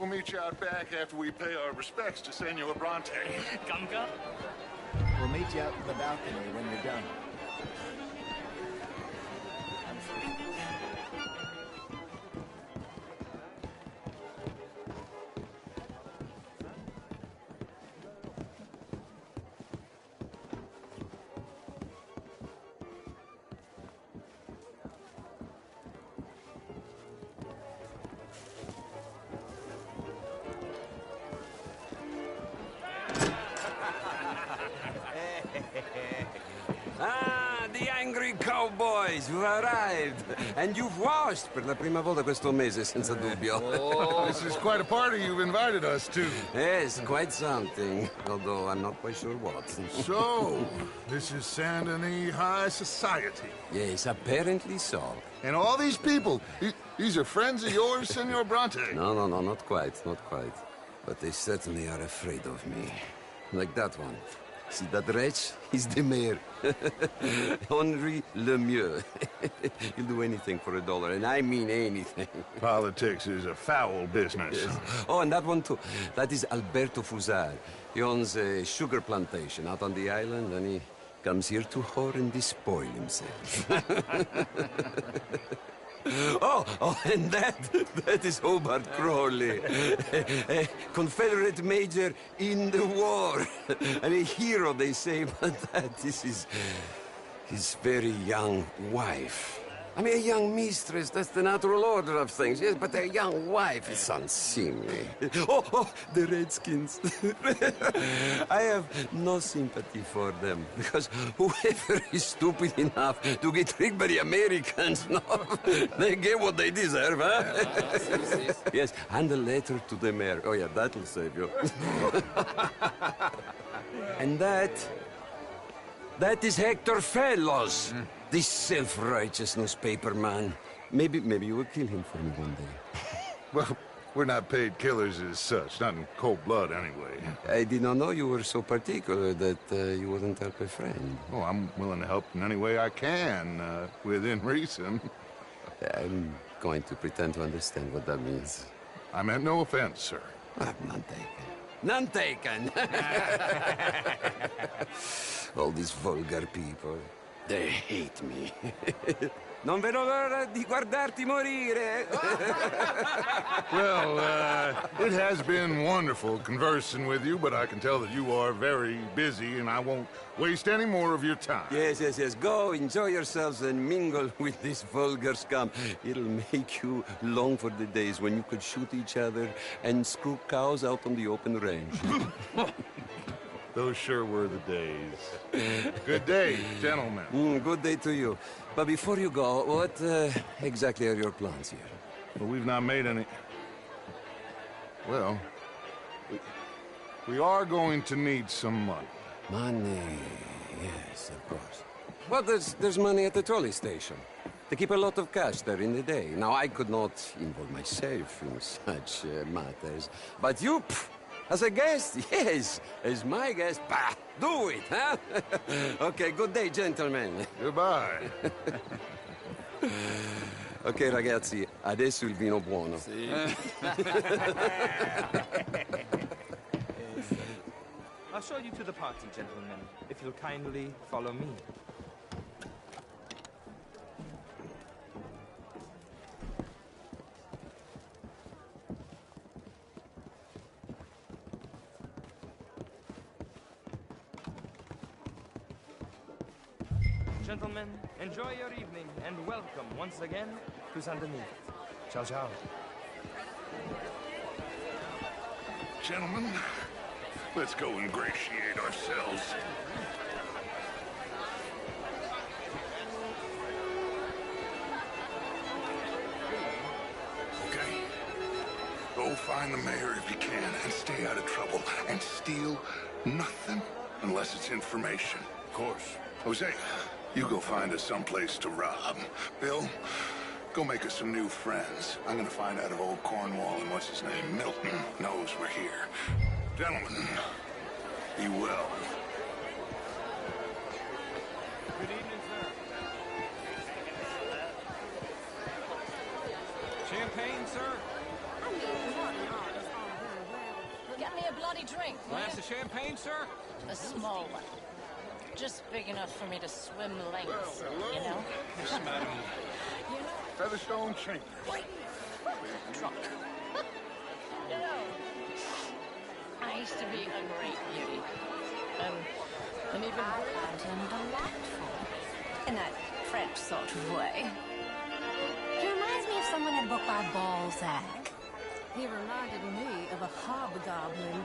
We'll meet you out back after we pay our respects to Senor Bronte. Come. We'll meet you out in the balcony when you're done. Ah, the angry cowboys, you've arrived. And you've washed per la prima volta questo mese, senza dubbio. This is quite a party you've invited us to. Yes, quite something. Although I'm not quite sure what. So, this is Saint Denis High Society. Yes, apparently so. And all these people, these are friends of yours, Senor Bronte? No, not quite, not quite. But they certainly are afraid of me. Like that one. See that wretch? He's the mayor. Henri Lemieux. He'll do anything for $1, and I mean anything. Politics is a foul business. Yes. Oh, and that one too. That is Alberto Fusar. He owns a sugar plantation out on the island, and he comes here to whore and despoil himself. Oh, and that is Hobart Crawley, a Confederate major in the war, and a hero, they say, but that is his very young wife. I mean, a young mistress, that's the natural order of things, yes, but a young wife is unseemly. Oh, the Redskins. I have no sympathy for them, because whoever is stupid enough to get tricked by the Americans, no, they get what they deserve, huh? Yes, and a letter to the mayor. Oh, yeah, that'll save you. And that is Hector Fellows. This self-righteous newspaper man. Maybe you will kill him for me one day. Well, we're not paid killers as such, not in cold blood anyway. I did not know you were so particular that you wouldn't help a friend. Oh, I'm willing to help in any way I can, within reason. I'm going to pretend to understand what that means. I meant no offense, sir. None taken. None taken! All these vulgar people. They hate me. Non vedo l'ora di guardarti morire. Well, it has been wonderful conversing with you, but I can tell that you are very busy, and I won't waste any more of your time. Yes. Go, enjoy yourselves, and mingle with this vulgar scum. It'll make you long for the days when you could shoot each other and screw cows out on the open range. Those sure were the days. Good day, gentlemen. Good day to you. But before you go, what exactly are your plans here? Well, we've not made any... Well, we are going to need some money. Money, yes, of course. Well, there's money at the trolley station. They keep a lot of cash there in the day. Now, I could not involve myself in such matters. But you... As a guest? Yes. As my guest? Bah! Do it, huh? Okay, good day, gentlemen. Goodbye. Ok, ragazzi, adesso il vino buono. Sì. I'll show you to the party, gentlemen, if you'll kindly follow me. Gentlemen, enjoy your evening, and welcome once again to Saint Denis. Ciao, ciao. Gentlemen, let's go ingratiate ourselves. Okay. Go find the mayor if you can, and stay out of trouble. And steal nothing unless it's information. Of course. Jose, you go find us someplace to rob. Bill, go make us some new friends. I'm gonna find out if old Cornwall and what's his name, Milton, knows we're here. Gentlemen, be well. Good evening, sir. Champagne, sir? bloody drink, Glass of champagne, sir? a small one. Just big enough for me to swim lengths, you know? Yes, madam. You know, Featherstone Chink. drunk. You know, I used to be a great beauty. And even brilliant and delightful. In that French sort of way. He reminds me of someone in a book by Balzac. He reminded me of a hobgoblin,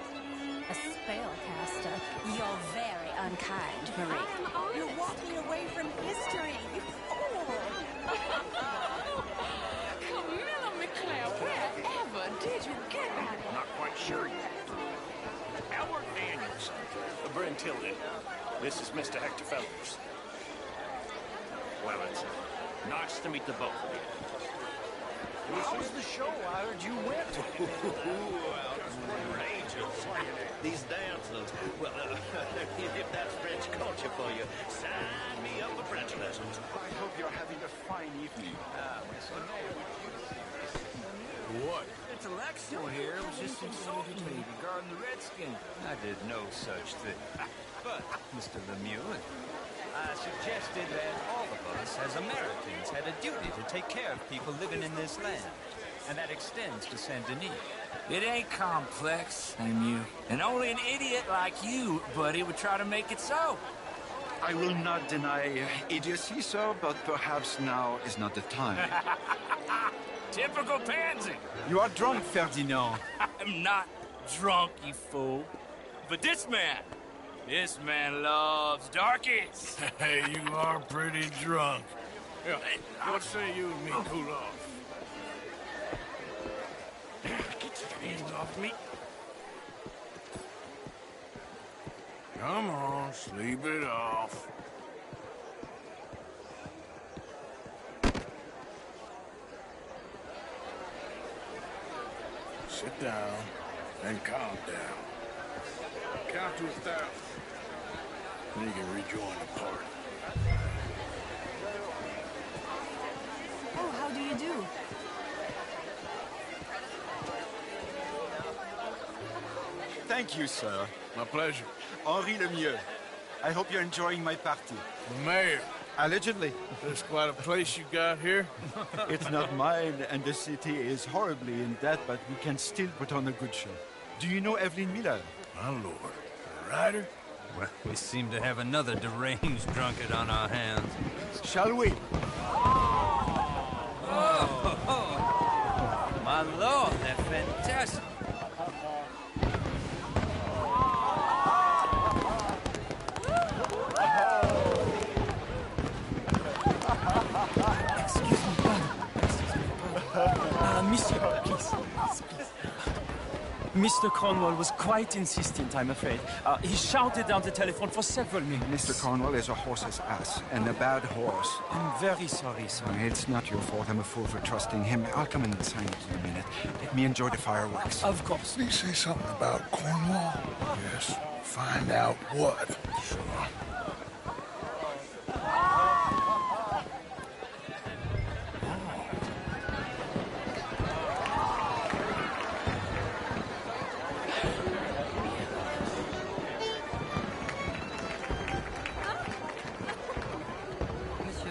a spellcaster. You're very unkind, Marie. You're walking away from history, you fool! Camilla McClare, wherever did you get that? Not quite sure yet. Albert Daniels. Brent Tilden. This is Mr. Hector Fellows. Well, it's nice to meet the both of you. How was the show? I heard you went. Well, angels. These damsels. Well, if that's French culture for you, sign me up for French lessons. I hope you're having a fine evening. What? Intellectual here was just insulting me regarding the Redskins. I did no such thing. But, Mr. Lemieux, I suggested that all of us as Americans had a duty to take care of people living in this land. And that extends to Saint Denis. It ain't complex, Lemieux. And only an idiot like you, buddy, would try to make it so. I will not deny idiocy, sir, but perhaps now is not the time. Typical pansy. You are drunk, Ferdinand. I'm not drunk, you fool. But this man loves darkies. Hey, you are pretty drunk. Yeah, what say you and me cool off? Get your hands off me. Come on, sleep it off. Sit down and calm down. Count to 1,000. Then you can rejoin the party. Oh, how do you do? Thank you, sir. My pleasure. Henri Lemieux. I hope you're enjoying my party. The mayor. Allegedly. That's quite a place you got here. It's not mine, and the city is horribly in debt, but we can still put on a good show. Do you know Evelyn Miller? My lord. A rider? Well, we seem to have another deranged drunkard on our hands. Shall we? My lord, they're fantastic. Monsieur, please. Mr. Cornwall was quite insistent, I'm afraid. He shouted down the telephone for several minutes. Mr. Cornwall is a horse's ass, and a bad horse. I'm very sorry, sir. It's not your fault. I'm a fool for trusting him. I'll come and sign it in a minute. Let me enjoy the fireworks. Of course. Did he say something about Cornwall? Yes. Find out what. Sure.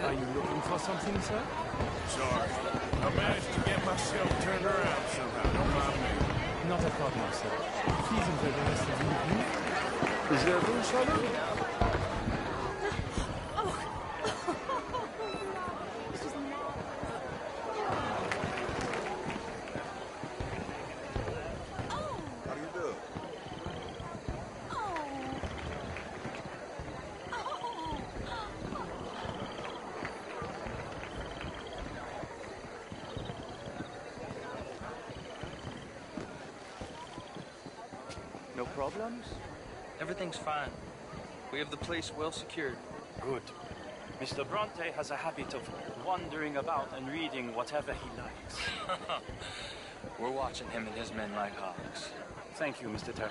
Are you looking for something, sir? Sorry. I managed to get myself turned around somehow. Don't mind me. Not a problem, sir. Please enjoy the rest of the evening. Is there a room, Charlotte? No problems? Everything's fine. We have the place well secured. Good. Mr. Bronte has a habit of wandering about and reading whatever he likes. We're watching him and his men like hawks. Thank you, Mr. Terry.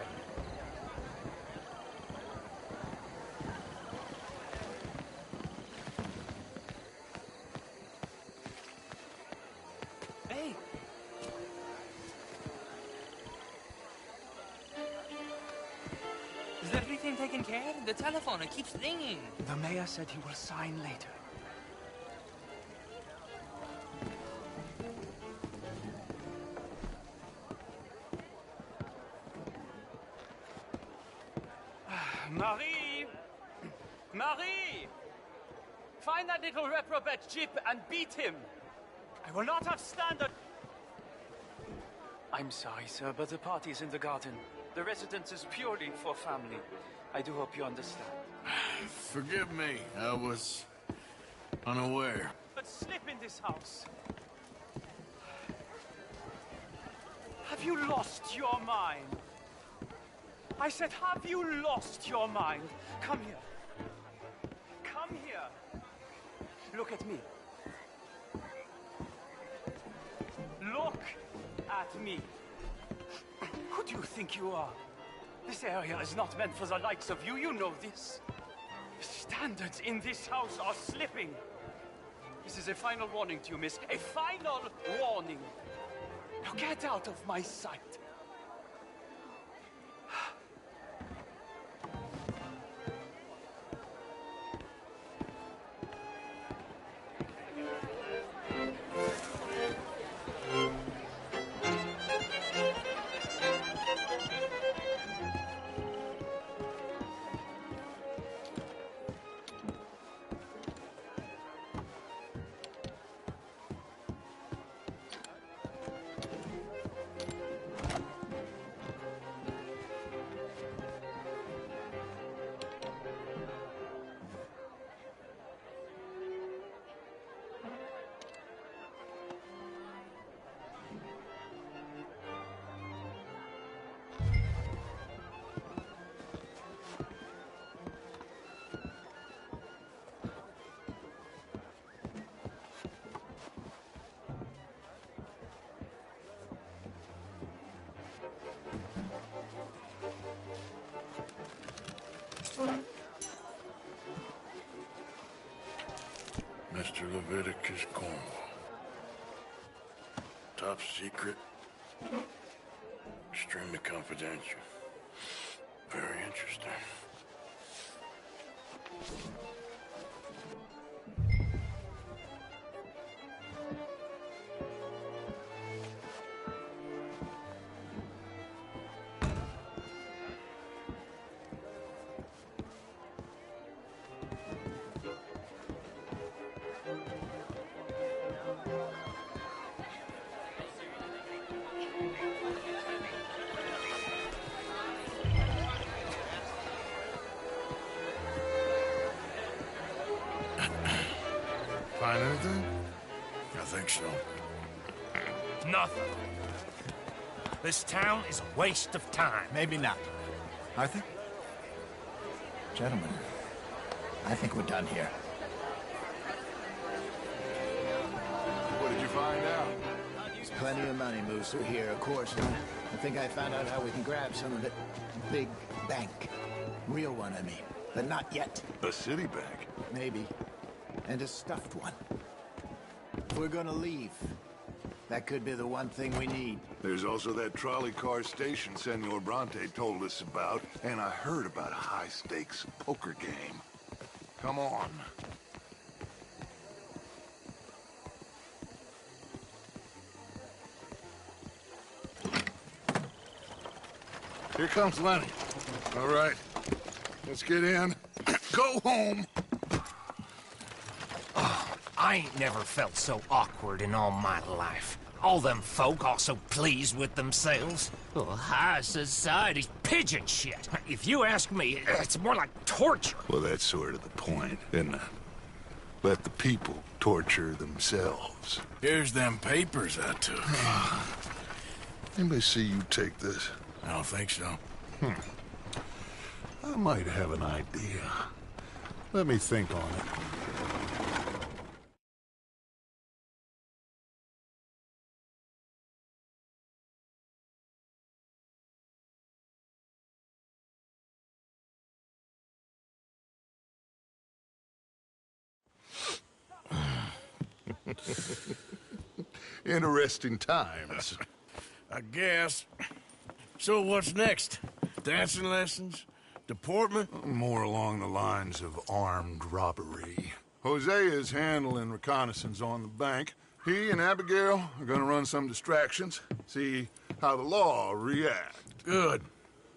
Hey! everything taken care of? The telephone, it keeps ringing. The mayor said he will sign later. Marie! Marie! Find that little reprobate Jip and beat him. I will not have standard... I'm sorry, sir, but the party is in the garden. The residence is purely for family. I do hope you understand. Forgive me, I was unaware. But slip in this house. Have you lost your mind? I said, have you lost your mind? Come here. Come here. Look at me. Look at me. Who do you think you are? This area is not meant for the likes of you. You know this. The standards in this house are slipping. This is a final warning to you, miss. A final warning. Now get out of my sight. Mr. Leviticus Cornwall. Top secret. Extremely confidential. Very interesting. Find anything? I think so. Nothing. This town is a waste of time. Maybe not. Arthur? Gentlemen, I think we're done here. What did you find out? Plenty of money moves through here, of course. I think I found out how we can grab some of it. Big bank. Real one, I mean. But not yet. A city bank? Maybe. And a stuffed one. If we're gonna leave, that could be the one thing we need. There's also that trolley car station Senor Bronte told us about, and I heard about a high-stakes poker game. Come on. Here comes Lenny. All right, let's get in. Go home. I ain't never felt so awkward in all my life. All them folk all so pleased with themselves. Oh, high society's pigeon shit. If you ask me, it's more like torture. Well, that's sort of the point, isn't it? Let the people torture themselves. Here's them papers I took. Anybody see you take this? I don't think so. I might have an idea. Let me think on it. Interesting times. I guess. So what's next? Dancing lessons? Deportment? More along the lines of armed robbery. Hosea is handling reconnaissance on the bank. He and Abigail are gonna run some distractions, see how the law reacts. Good.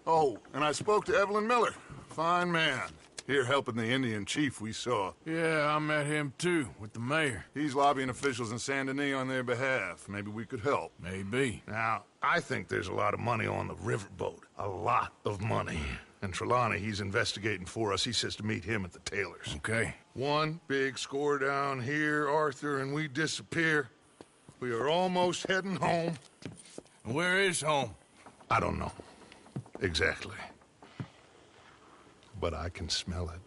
Oh, and I spoke to Evelyn Miller. Fine man. Here helping the Indian chief we saw. Yeah, I met him too, with the mayor. He's lobbying officials in Saint Denis on their behalf. Maybe we could help. Maybe. Now, I think there's a lot of money on the riverboat. A lot of money. And Trelawney, he's investigating for us. He says to meet him at the Taylor's. Okay. One big score down here, Arthur, and we disappear. We are almost heading home. Where is home? I don't know. Exactly. But I can smell it.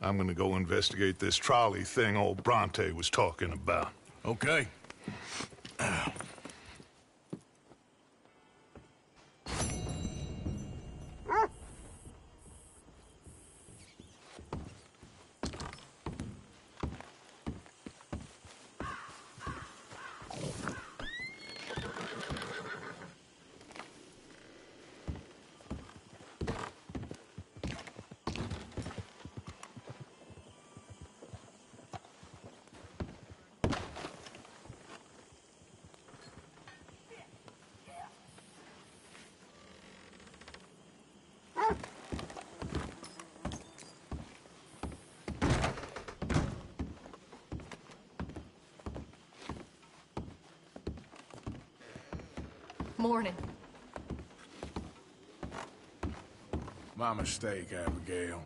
I'm gonna go investigate this trolley thing old Bronte was talking about. Okay. Morning. My mistake, Abigail.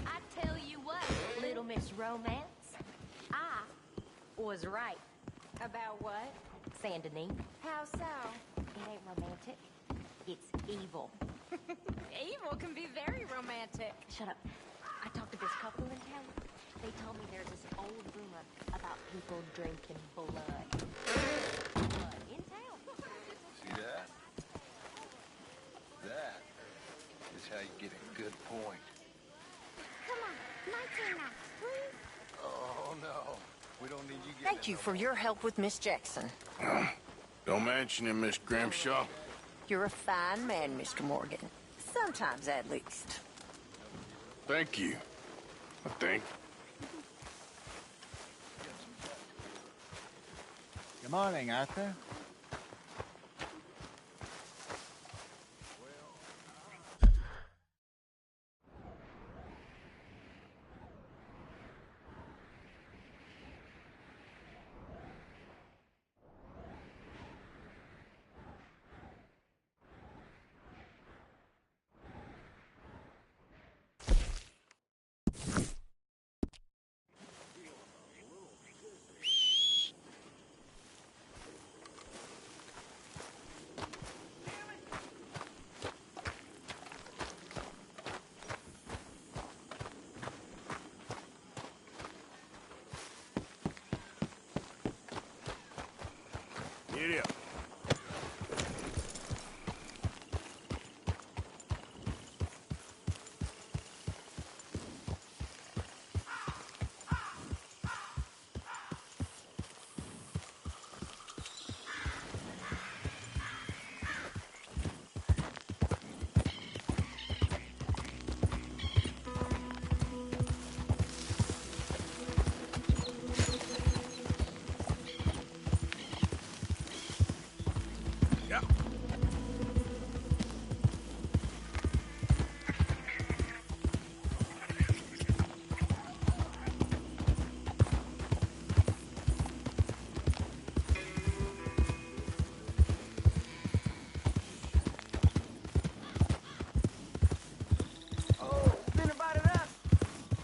I tell you what, Little Miss Romance, I was right. About what? Saint Denis. How so? It ain't romantic. It's evil. Evil can be very romantic. Shut up. I talked to this couple in town. They told me there's this old rumor about people drinking blood. Blood in town. See that? That is how you get a good point. Come on, my turn now, please. Oh, no. We don't need you getting... Thank you for your help with Miss Jackson. Don't mention him, Miss Grimshaw. You're a fine man, Mr. Morgan. Sometimes, at least. Thank you. I think. Good morning, Arthur. Giddy up.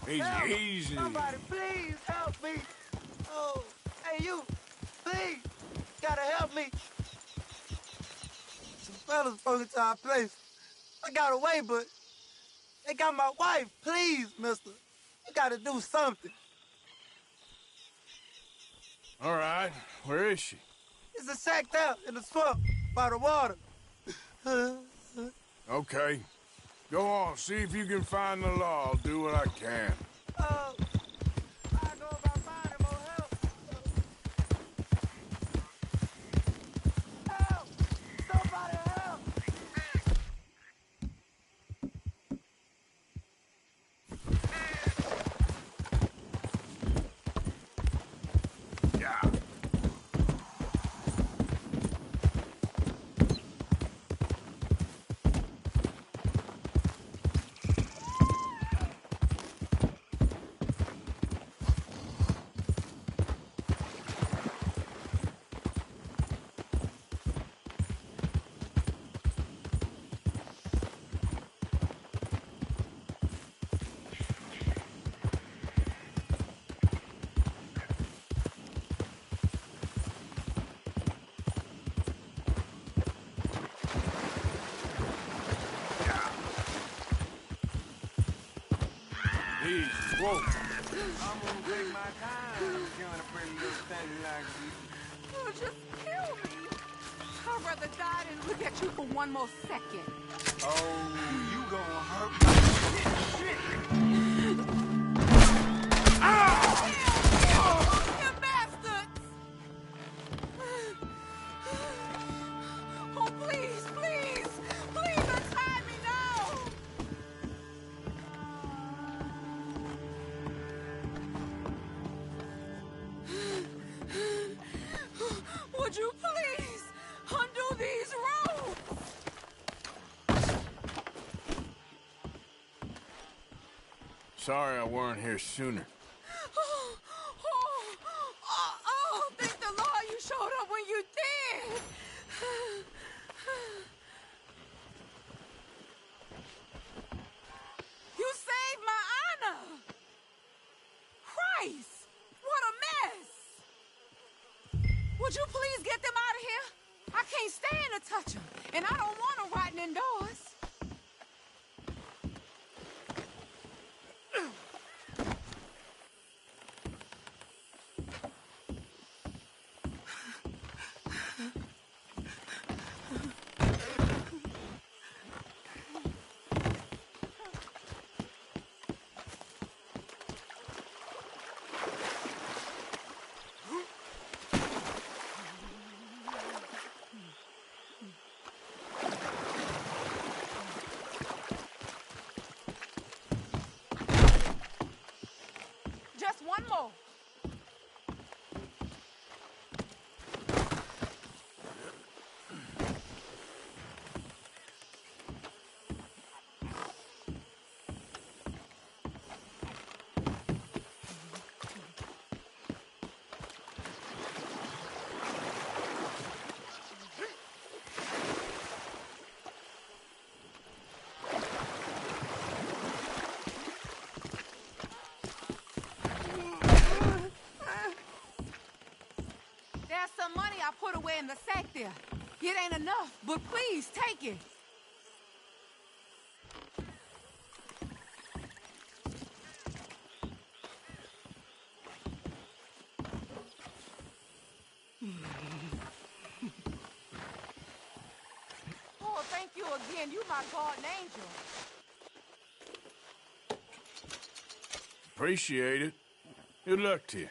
Easy, help. easy. Somebody, please help me. Oh, hey, you, please, gotta help me. Some fellas broke into our place. I got away, but they got my wife. Please, mister, you gotta do something. All right, where is she? It's a sacked out in the swamp by the water. Okay. Go on, see if you can find the law. I'll do what I can. I go about finding more help. Whoa. I'm gonna take my time killing a pretty little thing like you. Oh, just kill me. I'd rather die than look at you for one more second. Oh, you gonna hurt my shit. You bastards! Oh, please, please, please untie me now! Would you please undo these ropes? Sorry I weren't here sooner. Thank the Lord you showed up when you did. You saved my honor. Christ, what a mess. Would you please get them out of here? I can't stand to touch them, and I don't want them rotting indoors. Just one more. There's some money I put away in the sack there. It ain't enough, but please take it. Oh, thank you again. You my guardian angel. Appreciate it. Good luck to you.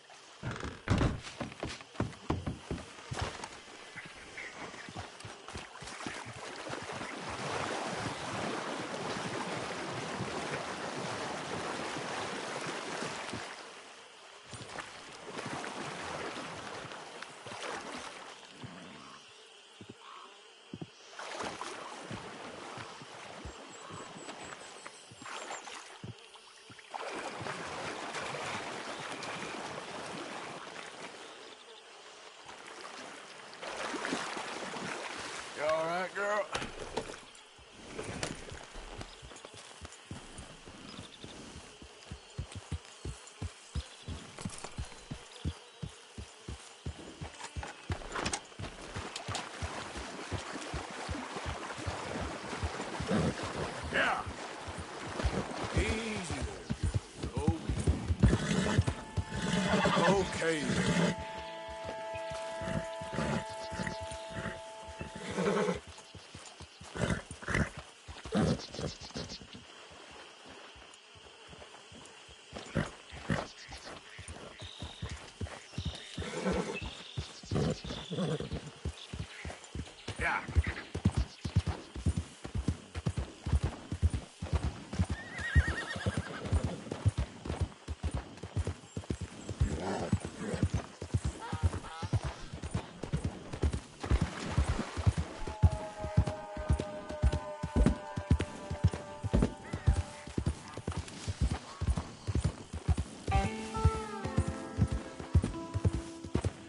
You all right, girl? Yeah. Easy there, girl. Okay. Yeah.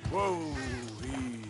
Whoa, easy.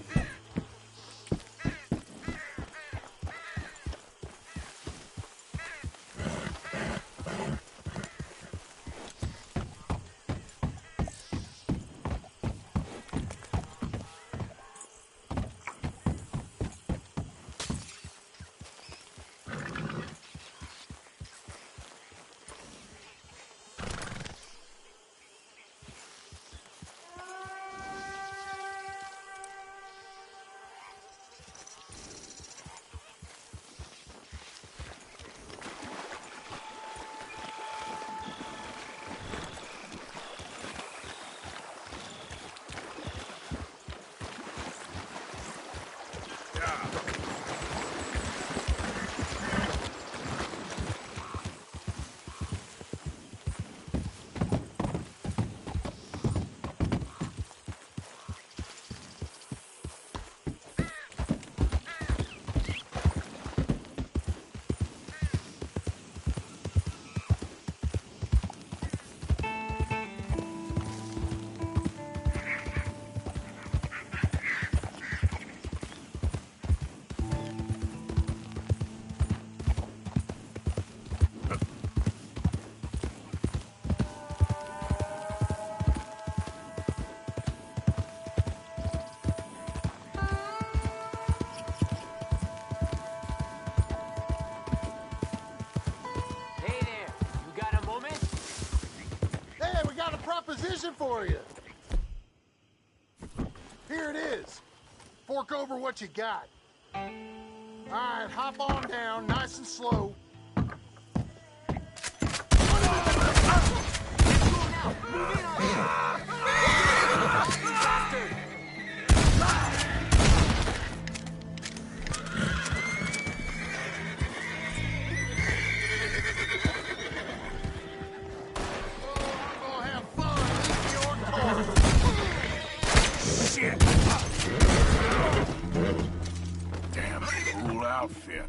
mission for you. Here it is. Fork over what you got. All right, hop on down, nice and slow. Damn cool outfit.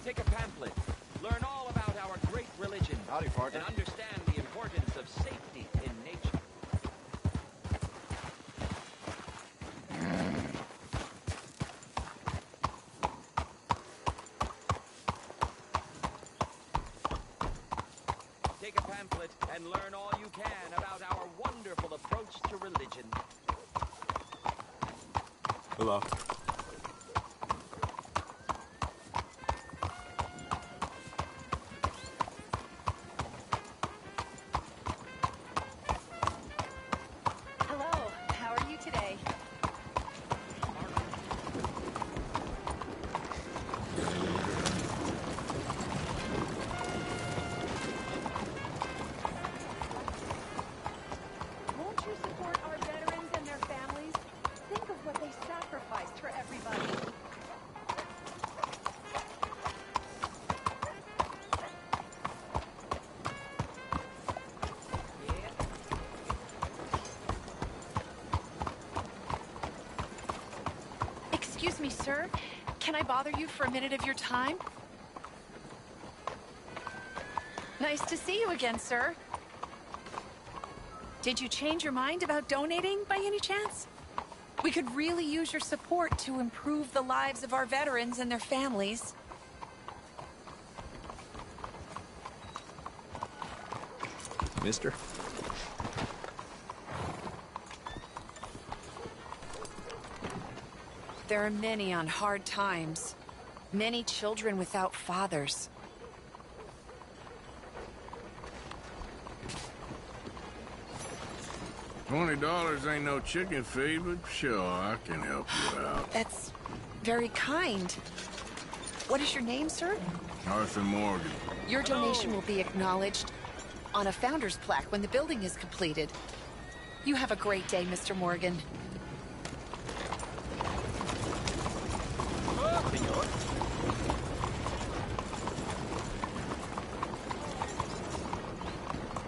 Take a pamphlet. Learn all about our great religion. Howdy, partner. And understand the importance of safety in nature. Take a pamphlet and learn all you can about our wonderful approach to religion. Hello. Hello, how are you today? Won't you support our veterans and their families? Think of what they sacrificed for everybody. Excuse me, sir. Can I bother you for a minute of your time? Nice to see you again, sir. Did you change your mind about donating by any chance? We could really use your support to improve the lives of our veterans and their families. Mister? There are many on hard times. Many children without fathers. $20 ain't no chicken feed, but sure, I can help you out. That's very kind. What is your name, sir? Arthur Morgan. Your donation will be acknowledged on a founder's plaque when the building is completed. You have a great day, Mr. Morgan.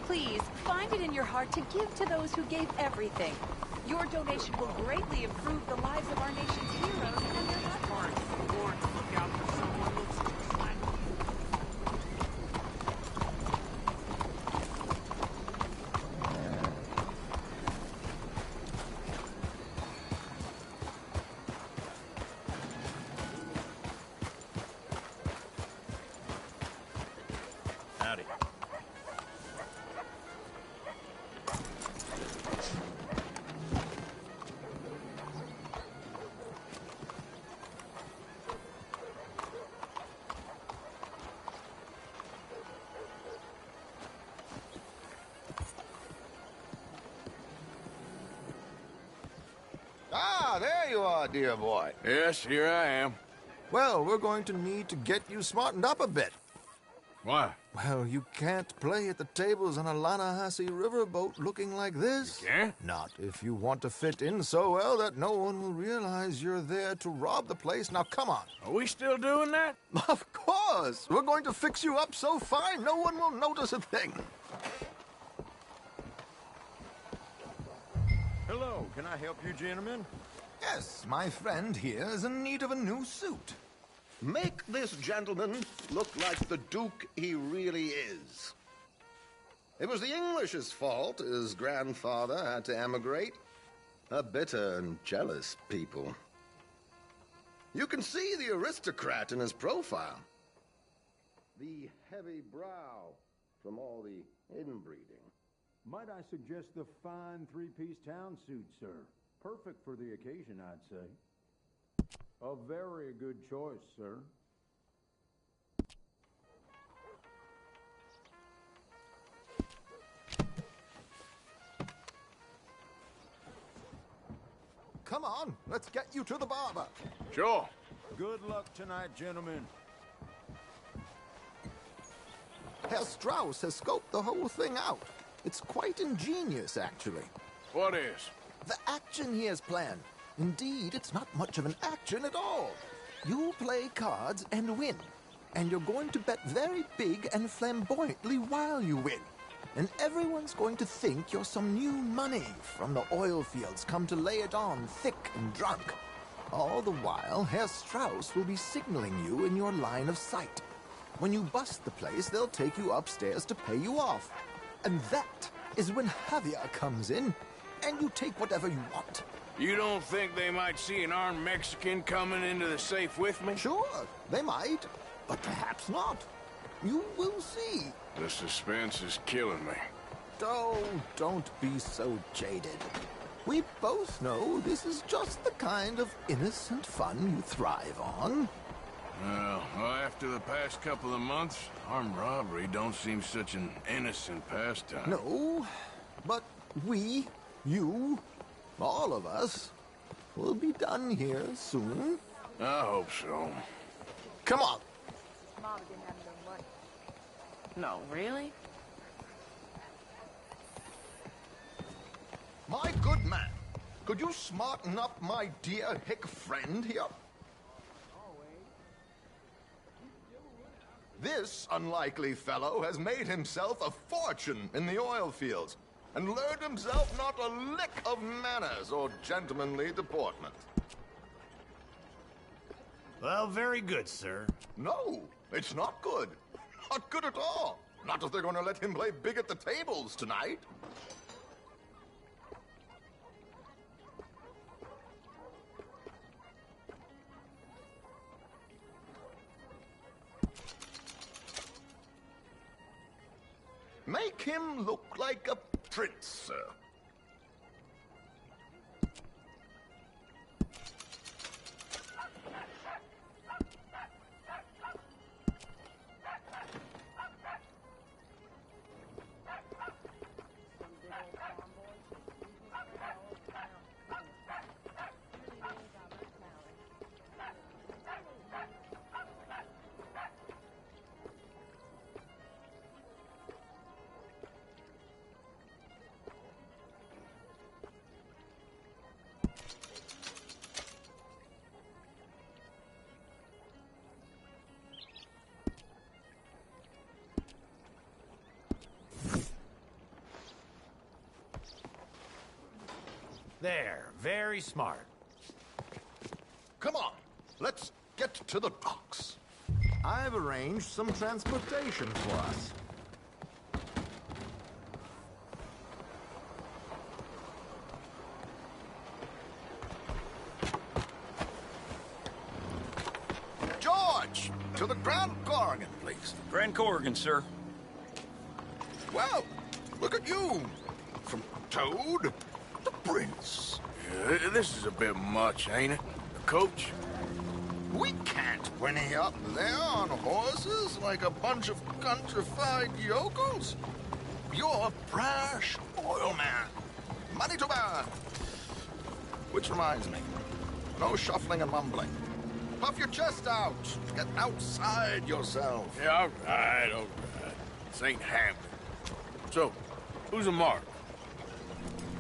Please, find it in your heart to give to those who gave everything. Your donation will greatly improve the lives of our nation's heroes and their loved ones. Look out for someone looks like. Howdy. Ah, there you are, dear boy. Yes, here I am. Well, we're going to need to get you smartened up a bit. Why? Well, you can't play at the tables on a Lannahechee riverboat looking like this. You can't? Not if you want to fit in so well that no one will realize you're there to rob the place. Now, come on. Are we still doing that? Of course. We're going to fix you up so fine no one will notice a thing. Hello, can I help you, gentlemen? Yes, my friend here is in need of a new suit. Make this gentleman look like the Duke he really is. It was the English's fault his grandfather had to emigrate. A bitter and jealous people. You can see the aristocrat in his profile. The heavy brow from all the inbreeding. Might I suggest the fine three-piece town suit, sir? Perfect for the occasion, I'd say. A very good choice, sir. Come on, let's get you to the barber. Sure. Good luck tonight, gentlemen. Herr Strauss has scoped the whole thing out. It's quite ingenious, actually. What is? The action he has planned. Indeed, it's not much of an action at all. You play cards and win. And you're going to bet very big and flamboyantly while you win. And everyone's going to think you're some new money from the oil fields come to lay it on thick and drunk. All the while, Herr Strauss will be signaling you in your line of sight. When you bust the place, they'll take you upstairs to pay you off. And that is when Javier comes in, and you take whatever you want. You don't think they might see an armed Mexican coming into the safe with me? Sure, they might, but perhaps not. You will see. The suspense is killing me. Oh, don't be so jaded. We both know this is just the kind of innocent fun you thrive on. Well, after the past couple of months, armed robbery don't seem such an innocent pastime. No, but we, you, all of us, will be done here soon. I hope so. Come on. Mom didn't have no money. No, really? My good man, could you smarten up my dear hick friend here? This unlikely fellow has made himself a fortune in the oil fields and learned himself not a lick of manners or gentlemanly deportment. Well, very good, sir. No, it's not good. Not good at all. Not if they're going to let him play big at the tables tonight. Make him look like a prince, sir. There, very smart. Come on, let's get to the docks. I've arranged some transportation for us. George, to the Grand Corrigan, please. Grand Corrigan, sir. Well, look at you. From Toad to Prince. This is a bit much, ain't it? Coach? We can't whinny up there on horses like a bunch of countrified yokels. You're a brash oil man. Money to burn. Which reminds me, no shuffling and mumbling. Puff your chest out. Get outside yourself. Yeah, all right. This ain't happening. So, who's a mark?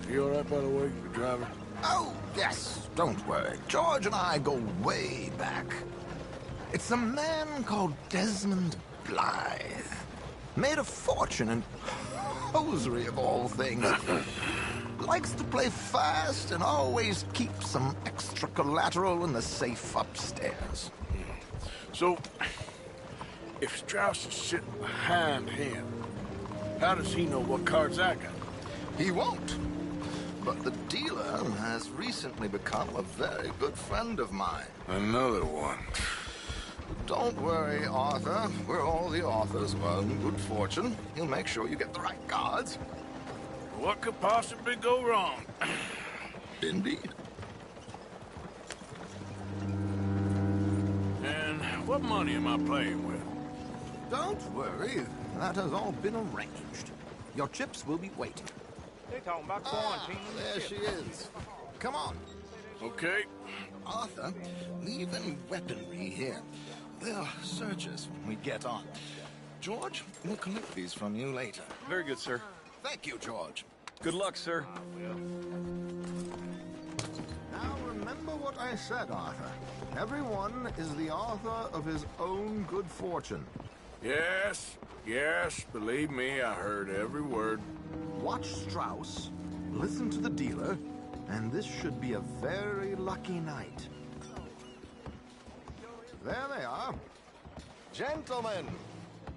You all right, by the way, the driver? Oh, yes. Don't worry. George and I go way back. It's a man called Desmond Blythe. Made a fortune in hosiery of all things. Likes to play fast and always keeps some extra collateral in the safe upstairs. So, if Strauss is sitting behind him, how does he know what cards I got? He won't. But the dealer has recently become a very good friend of mine. Another one. Don't worry, Arthur. We're all the authors of our good fortune. He'll make sure you get the right cards. What could possibly go wrong? Indeed. And what money am I playing with? Don't worry. That has all been arranged. Your chips will be waiting. They're talking about quarantine. There she is. Come on. Okay. Arthur, leave any weaponry here. They'll search us when we get on. George, we'll collect these from you later. Very good, sir. Thank you, George. Good luck, sir. Now remember what I said, Arthur. Everyone is the author of his own good fortune. Yes, believe me, I heard every word. Watch Strauss, listen to the dealer, and this should be a very lucky night. There they are. Gentlemen,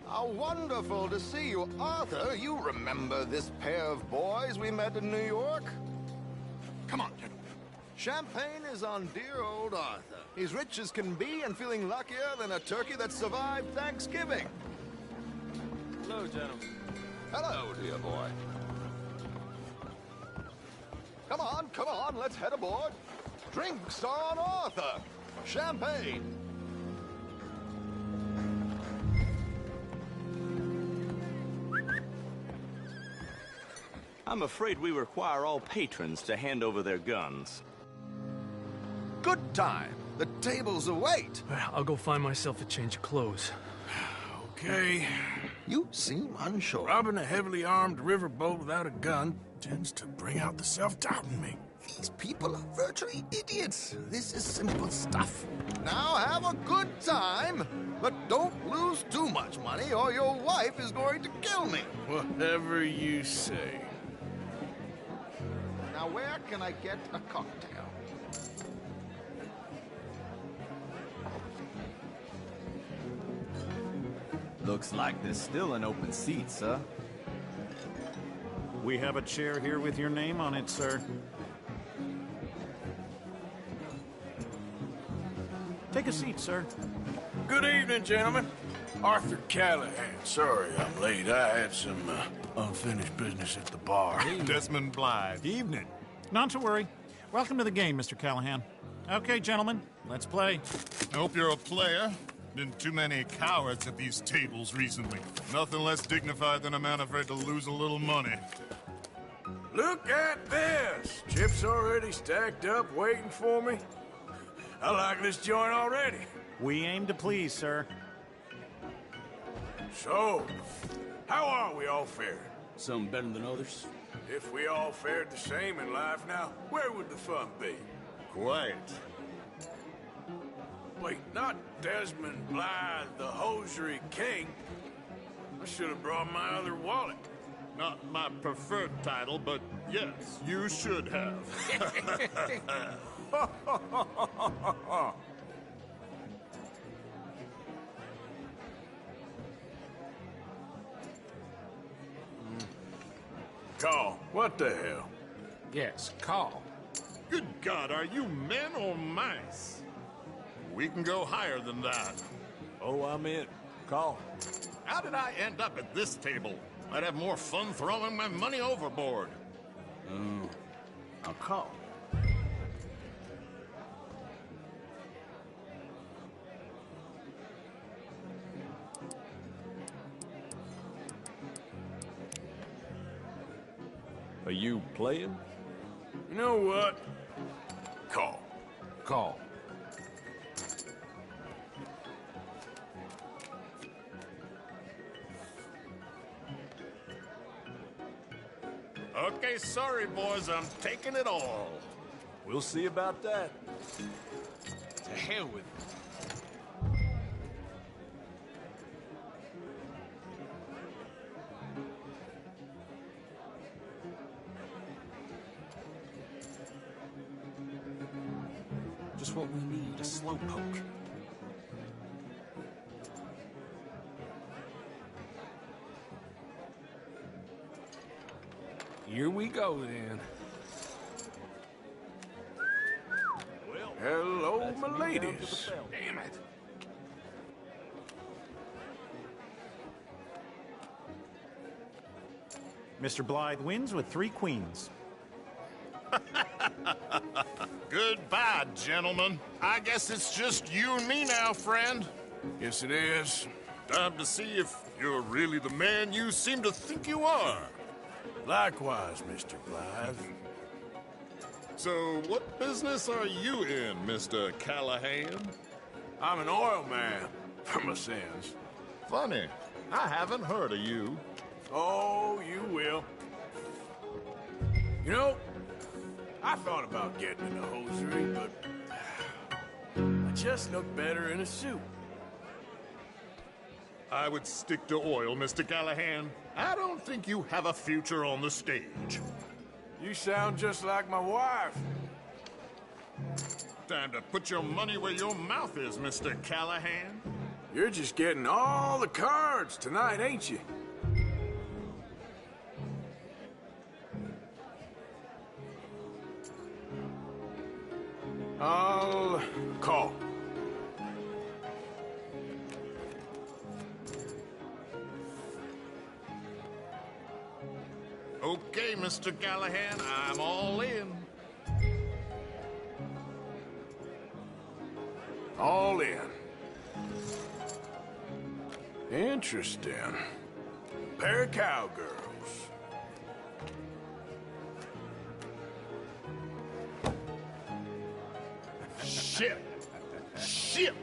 how wonderful to see you. Arthur, you remember this pair of boys we met in New York? Come on, gentlemen. Champagne is on dear old Arthur. He's rich as can be and feeling luckier than a turkey that survived Thanksgiving. Hello, gentlemen. Hello, dear boy. Come on, let's head aboard. Drinks are on Arthur. Champagne. I'm afraid we require all patrons to hand over their guns. Good time. The tables await. I'll go find myself a change of clothes. Okay. You seem unsure. Robbing a heavily armed riverboat without a gun tends to bring out the self-doubt in me. These people are virtually idiots. This is simple stuff. Now have a good time, but don't lose too much money or your wife is going to kill me. Whatever you say. Now where can I get a cocktail? Looks like there's still an open seat, sir. We have a chair here with your name on it, sir. Take a seat, sir. Good evening, gentlemen. Arthur Callahan. Sorry I'm late. I had some unfinished business at the bar. Desmond Blythe. Evening. Not to worry. Welcome to the game, Mr. Callahan. Okay, gentlemen, let's play. I hope you're a player. Been too many cowards at these tables recently. Nothing less dignified than a man afraid to lose a little money. Look at this! Chips already stacked up, waiting for me. I like this joint already. We aim to please, sir. So, how are we all faring? Some better than others. If we all fared the same in life now, where would the fun be? Quiet. Wait, not Desmond Blythe, the hosiery king. I should have brought my other wallet. Not my preferred title, but yes, you should have. Call, what the hell? Yes, call. Good God, are you men or mice? We can go higher than that. Oh, I'm in. Call. How did I end up at this table? I'd have more fun throwing my money overboard. I'll call. Are you playing? You know what? call. Okay, sorry, boys. I'm taking it all. We'll see about that. To hell with it. Just what we need, a slowpoke. Here we go, then. Well, hello, my ladies. Damn it. Mr. Blythe wins with 3 queens. Goodbye, gentlemen. I guess it's just you and me now, friend. Yes, it is. Time to see if you're really the man you seem to think you are. Likewise, Mr. Blythe. So, what business are you in, Mr. Callahan? I'm an oil man, for my sins. Funny. I haven't heard of you. Oh, you will. You know, I thought about getting into hosiery, but I just look better in a suit. I would stick to oil, Mr. Callahan. I don't think you have a future on the stage. You sound just like my wife. Time to put your money where your mouth is, Mr. Callahan. You're just getting all the cards tonight, ain't you? I'll call. Okay, Mr. Callahan, I'm all in. All in. Interesting. Pair of cowgirls. Shit. Shit.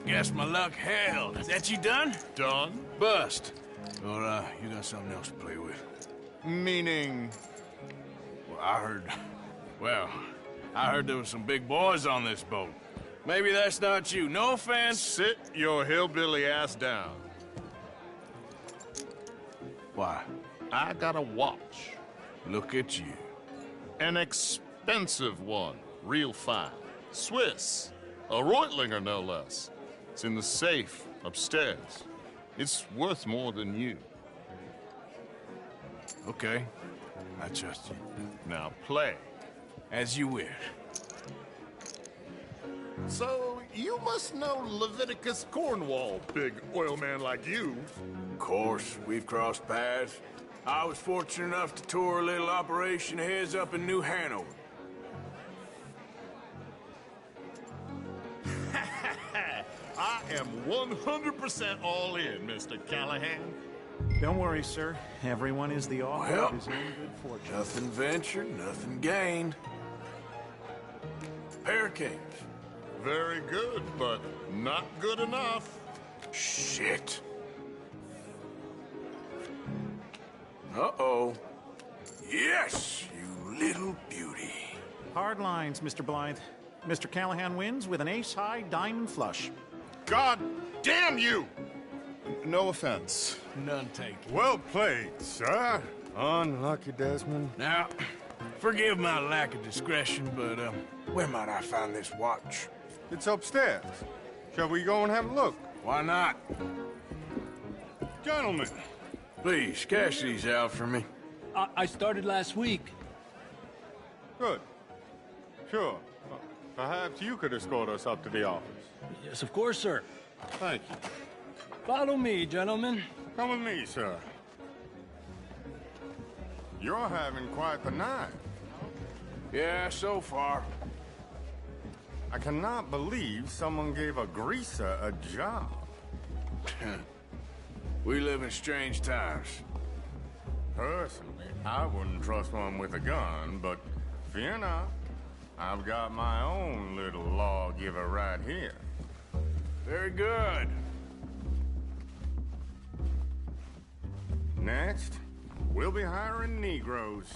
I guess my luck held. Is that you done? Done. Bust. Or, you got something else to play with? Meaning? Well, I heard there was some big boys on this boat. Maybe that's not you. No offense. Sit your hillbilly ass down. Why? I got a watch. Look at you. An expensive one. Real fine. Swiss. A Reutlinger, no less. It's in the safe upstairs. It's worth more than you. Okay. I trust you. Now play. As you wish. So, you must know Leviticus Cornwall, big oil man like you. Of course, we've crossed paths. I was fortunate enough to tour a little operation of his up in New Hanover. I am 100% all in, Mr. Callahan. Don't worry, sir. Everyone is the author of his own good fortune. Nothing ventured, nothing gained. Pair of kings. Very good, but not good enough. Shit. Uh-oh. Yes, you little beauty. Hard lines, Mr. Blythe. Mr. Callahan wins with an ace-high diamond flush. God damn you! No offense. None taken. Well played, sir. Unlucky, Desmond. Now, forgive my lack of discretion, but, where might I find this watch? It's upstairs. Shall we go and have a look? Why not? Gentlemen. Please, cash these out for me. I started last week. Good. Sure. Perhaps you could escort us up to the office. Yes, of course, sir. Thank you. Follow me, gentlemen. Come with me, sir. You're having quite the night. Yeah, so far. I cannot believe someone gave a greaser a job. We live in strange times. Personally, I wouldn't trust one with a gun, but fear not. I've got my own little lawgiver right here. Very good. Next, we'll be hiring Negroes.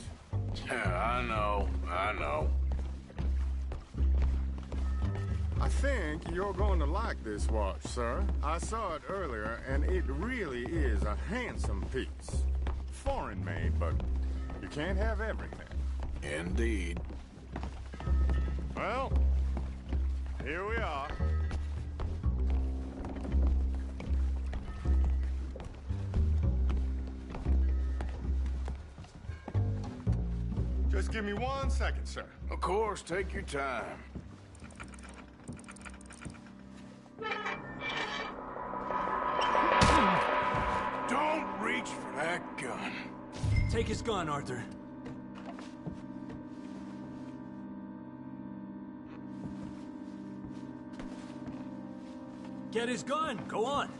I know. I think you're going to like this watch, sir. I saw it earlier, and it really is a handsome piece. Foreign made, but you can't have everything. Indeed. Well, here we are. Just give me 1 second, sir. Of course, take your time. Don't reach for that gun. Take his gun, Arthur. Get his gun! Go on!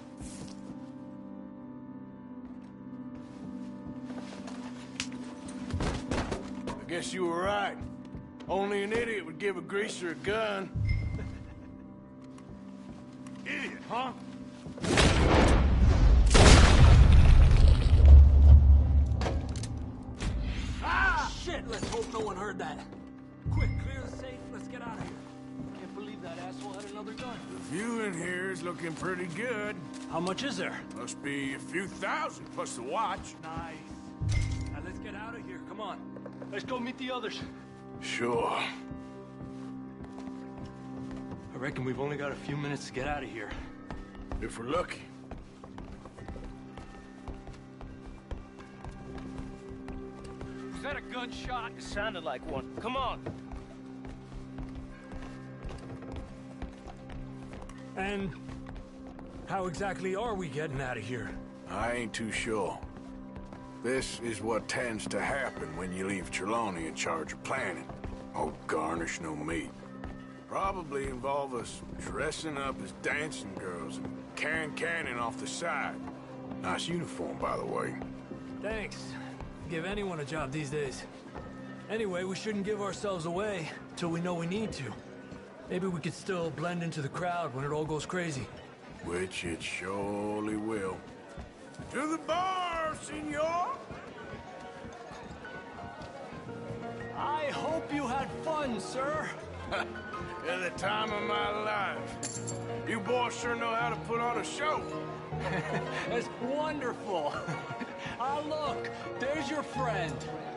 I guess you were right. Only an idiot would give a greaser a gun. Idiot, huh? Ah! Shit! Let's hope no one heard that. Quick, clear the safe. Let's get out of here. Can't believe that asshole had another gun. The view in here is looking pretty good. How much is there? Must be a few thousand, plus the watch. Nice. Now let's get out of here. Come on. Let's go meet the others. Sure. I reckon we've only got a few minutes to get out of here. If we're lucky. Was that a gunshot? It sounded like one. Come on. And how exactly are we getting out of here? I ain't too sure. This is what tends to happen when you leave Trelawney in charge of planning. Oh, garnish no meat. Probably involve us dressing up as dancing girls and carrying cannon off the side. Nice uniform, by the way. Thanks. Give anyone a job these days. Anyway, we shouldn't give ourselves away till we know we need to. Maybe we could still blend into the crowd when it all goes crazy. Which it surely will. To the bar, senor! I hope you had fun, sir. At the time of my life. You boys sure know how to put on a show. That's wonderful. Ah, look, there's your friend.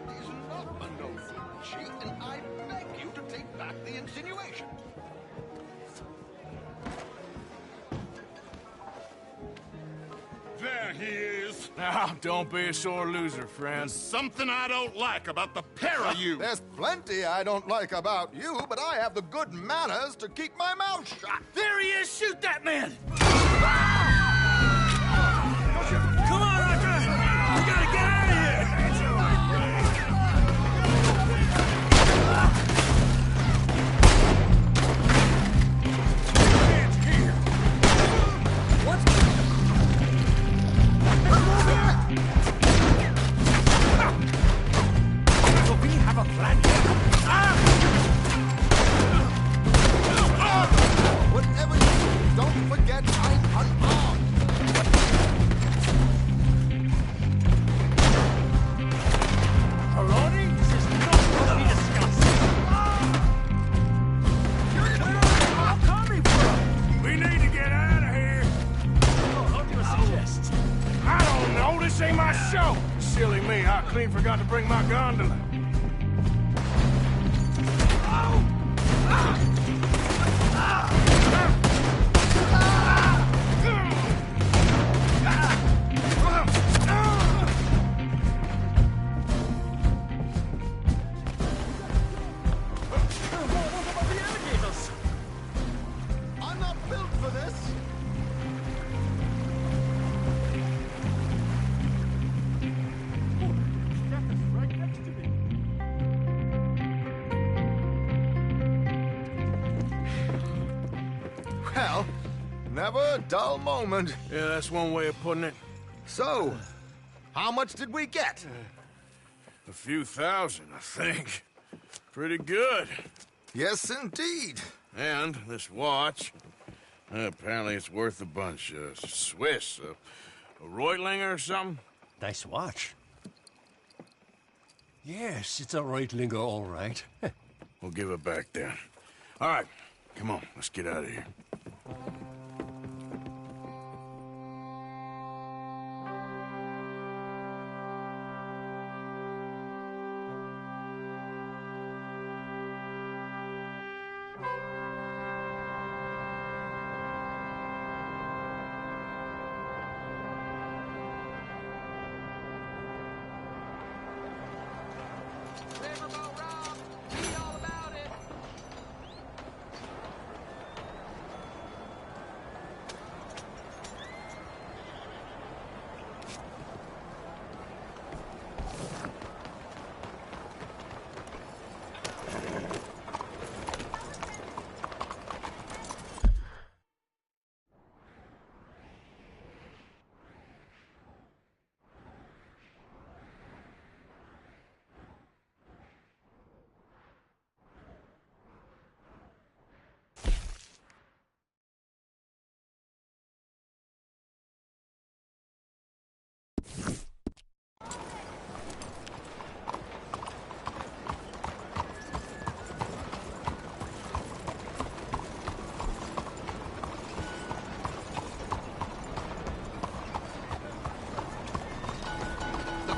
He's not a no-food cheat, and I beg you to take back the insinuation. There he is. Now, don't be a sore loser, friend. Something I don't like about the pair of you. There's plenty I don't like about you, but I have the good manners to keep my mouth shut. There he is! Shoot that man! Come on, Arthur! We gotta get out of here! So we have a plan here. Whatever you do, don't forget I'm unarmed. Aroni, this is not what we discussed. Where are you coming from? We need to get out of here. What do you suggest? I don't know. This ain't my show. Silly me. I clean forgot to bring my gondola. I'm not built for this. Well, never a dull moment. Yeah, that's one way of putting it. So, how much did we get? A few thousand, I think. Pretty good. Yes, indeed. And this watch, apparently it's worth a bunch. Swiss, a Reutlinger or something? Nice watch. Yes, it's a Reutlinger, all right. We'll give it back then. All right, come on, let's get out of here.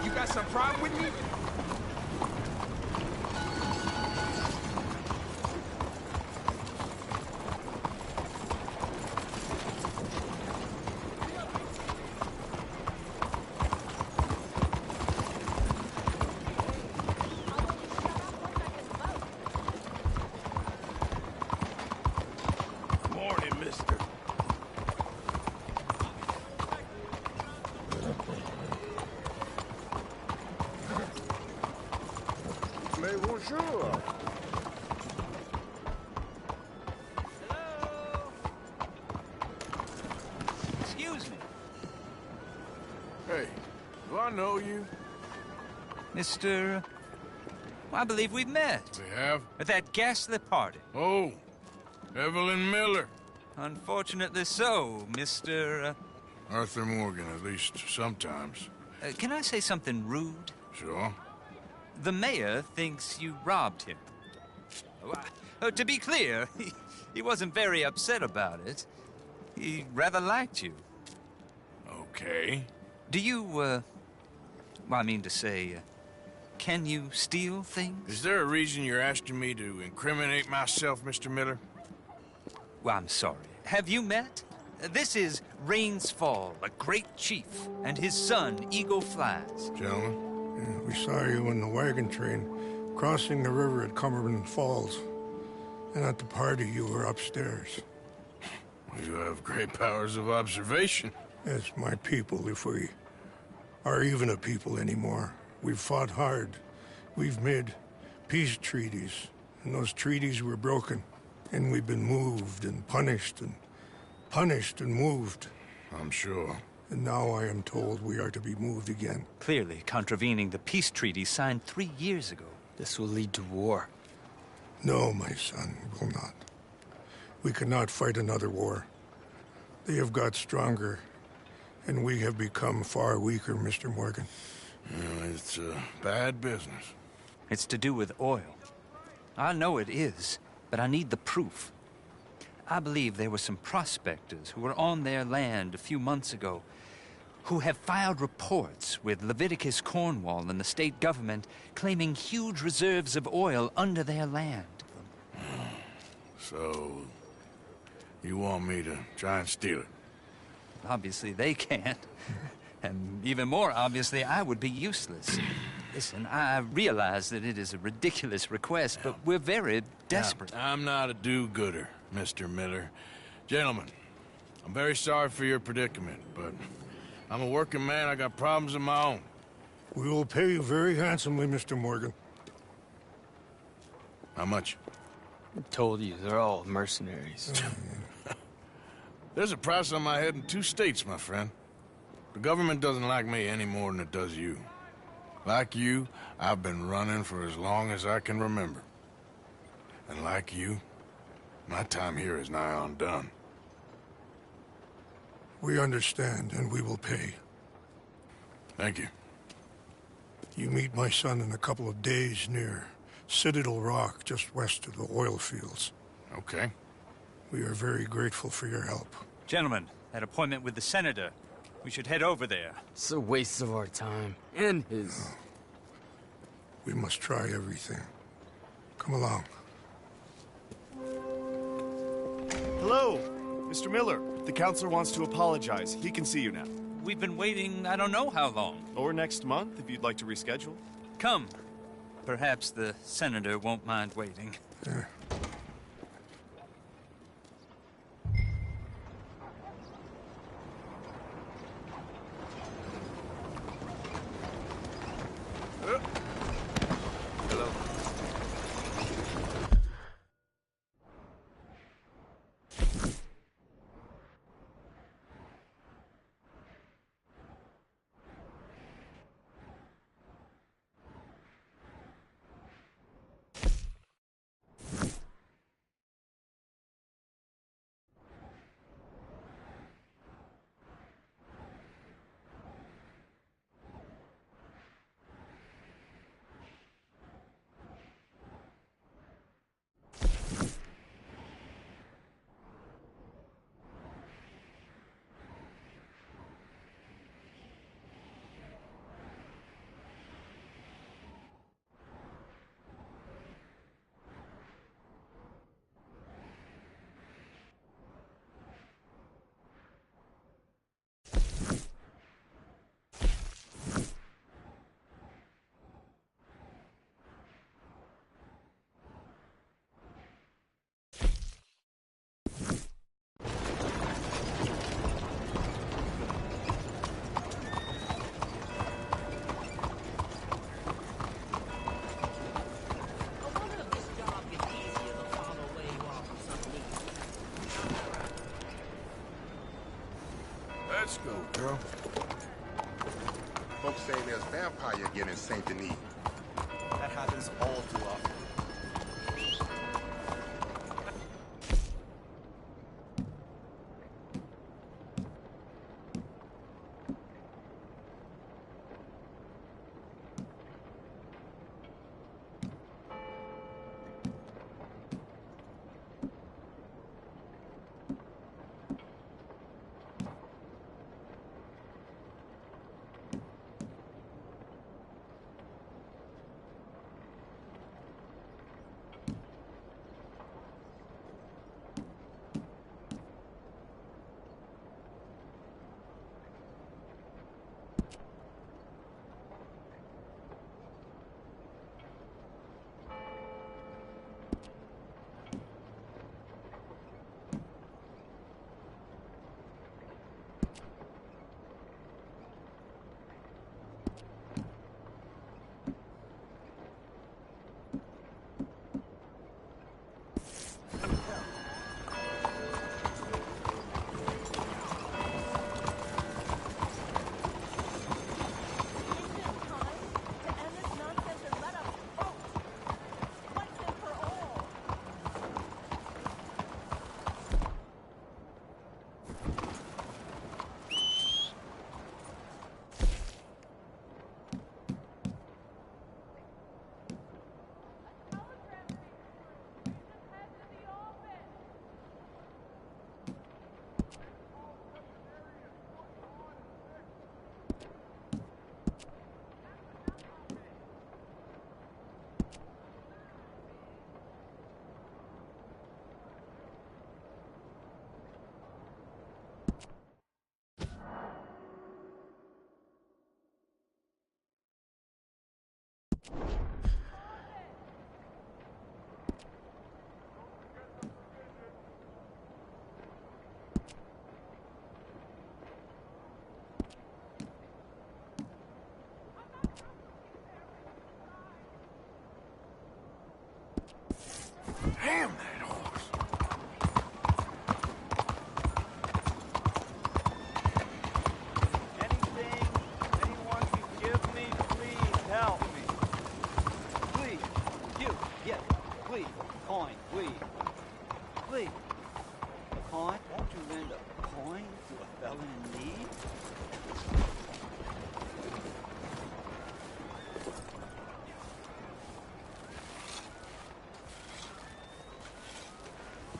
You got some problem with me? Morning, mister. Mais bonjour. Excuse me. Hey, do I know you? Mr. I believe we've met. We have? At that ghastly party. Oh, Evelyn Miller. Unfortunately so, Mr. Arthur Morgan, at least sometimes. Can I say something rude? Sure. The mayor thinks you robbed him. To be clear, he wasn't very upset about it. He rather liked you. Okay. Do you, well, I mean to say, can you steal things? Is there a reason you're asking me to incriminate myself, Mr. Miller? Well, I'm sorry. Have you met? This is Rains Fall, a great chief, and his son, Eagle Flies. Gentlemen? Yeah, we saw you in the wagon train crossing the river at Cumberland Falls. And at the party, you were upstairs. You have great powers of observation. Yes, my people, if we are even a people anymore. We've fought hard. We've made peace treaties, and those treaties were broken. And we've been moved and punished and moved. I'm sure. And now I am told we are to be moved again. Clearly contravening the peace treaty signed 3 years ago. This will lead to war. No, my son, will not. We cannot fight another war. They have got stronger, and we have become far weaker, Mr. Morgan. It's bad business. It's to do with oil. I know it is, but I need the proof. I believe there were some prospectors who were on their land a few months ago who have filed reports with Leviticus Cornwall and the state government claiming huge reserves of oil under their land. So, you want me to try and steal it? Obviously they can't. And even more obviously, I would be useless. Listen, I realize that it is a ridiculous request, but we're very desperate. Now, I'm not a do-gooder, Mr. Miller. Gentlemen, I'm very sorry for your predicament, but I'm a working man. I got problems of my own. We will pay you very handsomely, Mr. Morgan. How much? I told you, they're all mercenaries. There's a price on my head in 2 states, my friend. The government doesn't like me any more than it does you. Like you, I've been running for as long as I can remember. And like you, my time here is nigh on done. We understand, and we will pay. Thank you. You meet my son in a couple of days near Citadel Rock, just west of the oil fields. Okay. We are very grateful for your help. Gentlemen, that appointment with the senator. We should head over there. It's a waste of our time. And his. We must try everything. Come along. Hello, Mr. Miller. The counselor wants to apologize. He can see you now. We've been waiting I don't know how long. Or next month, if you'd like to reschedule. Come. Perhaps the senator won't mind waiting. Hello. Let's go, girl. Folks say there's vampire getting Saint Denis. That happens all too often. Damn that horse! Anything anyone can give me, please help me. Please, you, yes, please, coin. coin? Won't you lend a coin to a felon in need?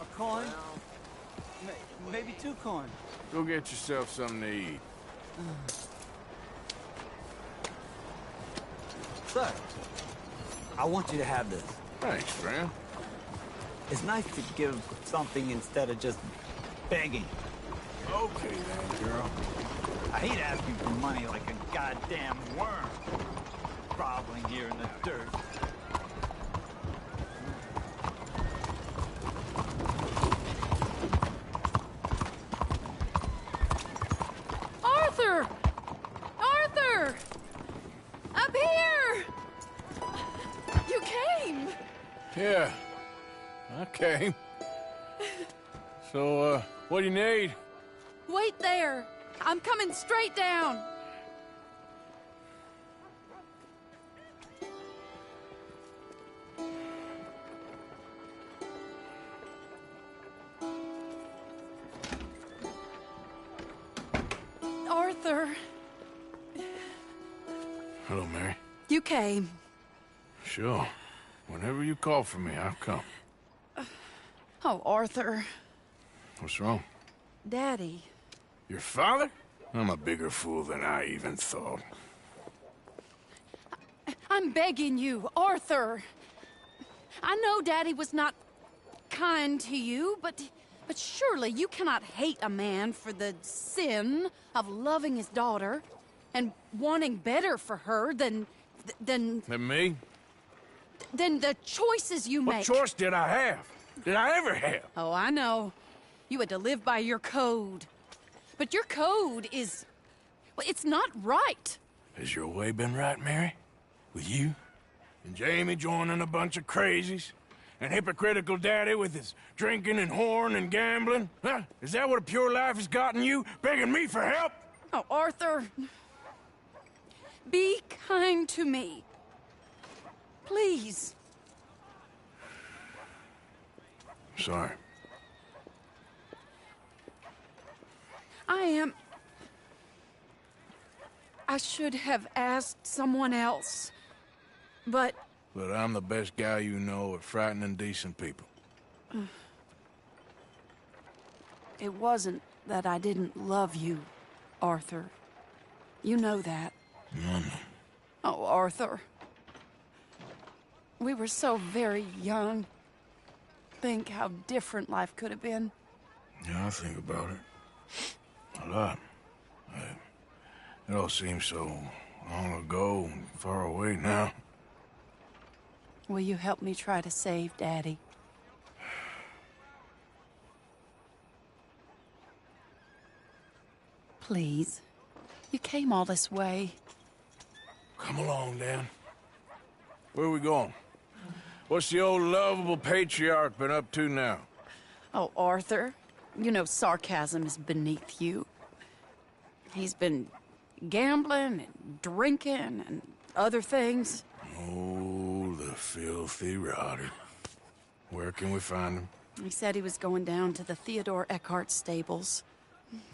A coin? Maybe 2 coins. Go get yourself something to eat. Sir, I want you to have this. Thanks, friend. It's nice to give something instead of just begging. Okay then, girl. I hate asking for money like a goddamn worm. Groveling here in the dirt. Arthur! Arthur! Up here! You came! Yeah, I came. So, what do you need? Wait there! I'm coming straight down! Arthur, Hello, Mary. you came. Sure. Whenever you call for me, I'll come. Oh, Arthur. What's wrong? Daddy. Your father? I'm a bigger fool than I even thought. I'm begging you, Arthur. I know Daddy was not kind to you, but surely you cannot hate a man for the sin of loving his daughter and wanting better for her than Than me? than the choices you What make. choice did I have? Did I ever have? Oh, I know. You had to live by your code. But your code is... well, it's not right. Has your way been right, Mary? With you? And Jamie joining a bunch of crazies? And hypocritical daddy with his drinking and whoring and gambling? Huh? Is that what a pure life has gotten you? Begging me for help? Oh, Arthur. Be kind to me. Please. Sorry. I should have asked someone else. But I'm the best guy you know at frightening decent people. it wasn't that I didn't love you, Arthur. You know that. No. Oh, Arthur. We were so very young. Think how different life could have been. Yeah, I think about it. A lot. It all seems so long ago and far away now. Will you help me try to save Daddy? Please. You came all this way. Come along, Dan. Where are we going? What's the old lovable patriarch been up to now? Oh, Arthur, you know sarcasm is beneath you. He's been gambling and drinking and other things. Oh, the filthy rotter. Where can we find him? He said he was going down to the Theodore Eckhart stables.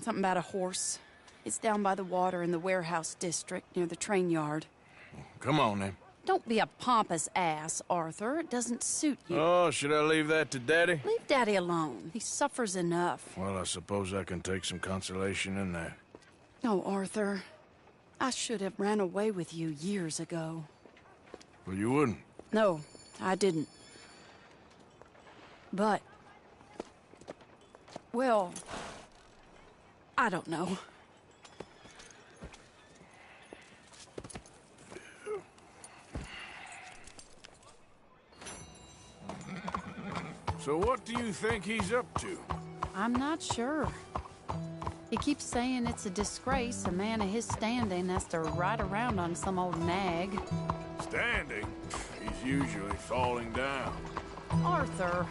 Something about a horse. It's down by the water in the warehouse district near the train yard. Come on, then. Don't be a pompous ass, Arthur. It doesn't suit you. Oh, should I leave that to Daddy? Leave Daddy alone. He suffers enough. Well, I suppose I can take some consolation in that. Oh, Arthur. I should have ran away with you years ago. Well, you wouldn't. No, I didn't. But... well... I don't know. So what do you think he's up to? I'm not sure. He keeps saying it's a disgrace a man of his standing has to ride around on some old nag. Standing? He's usually falling down. Arthur.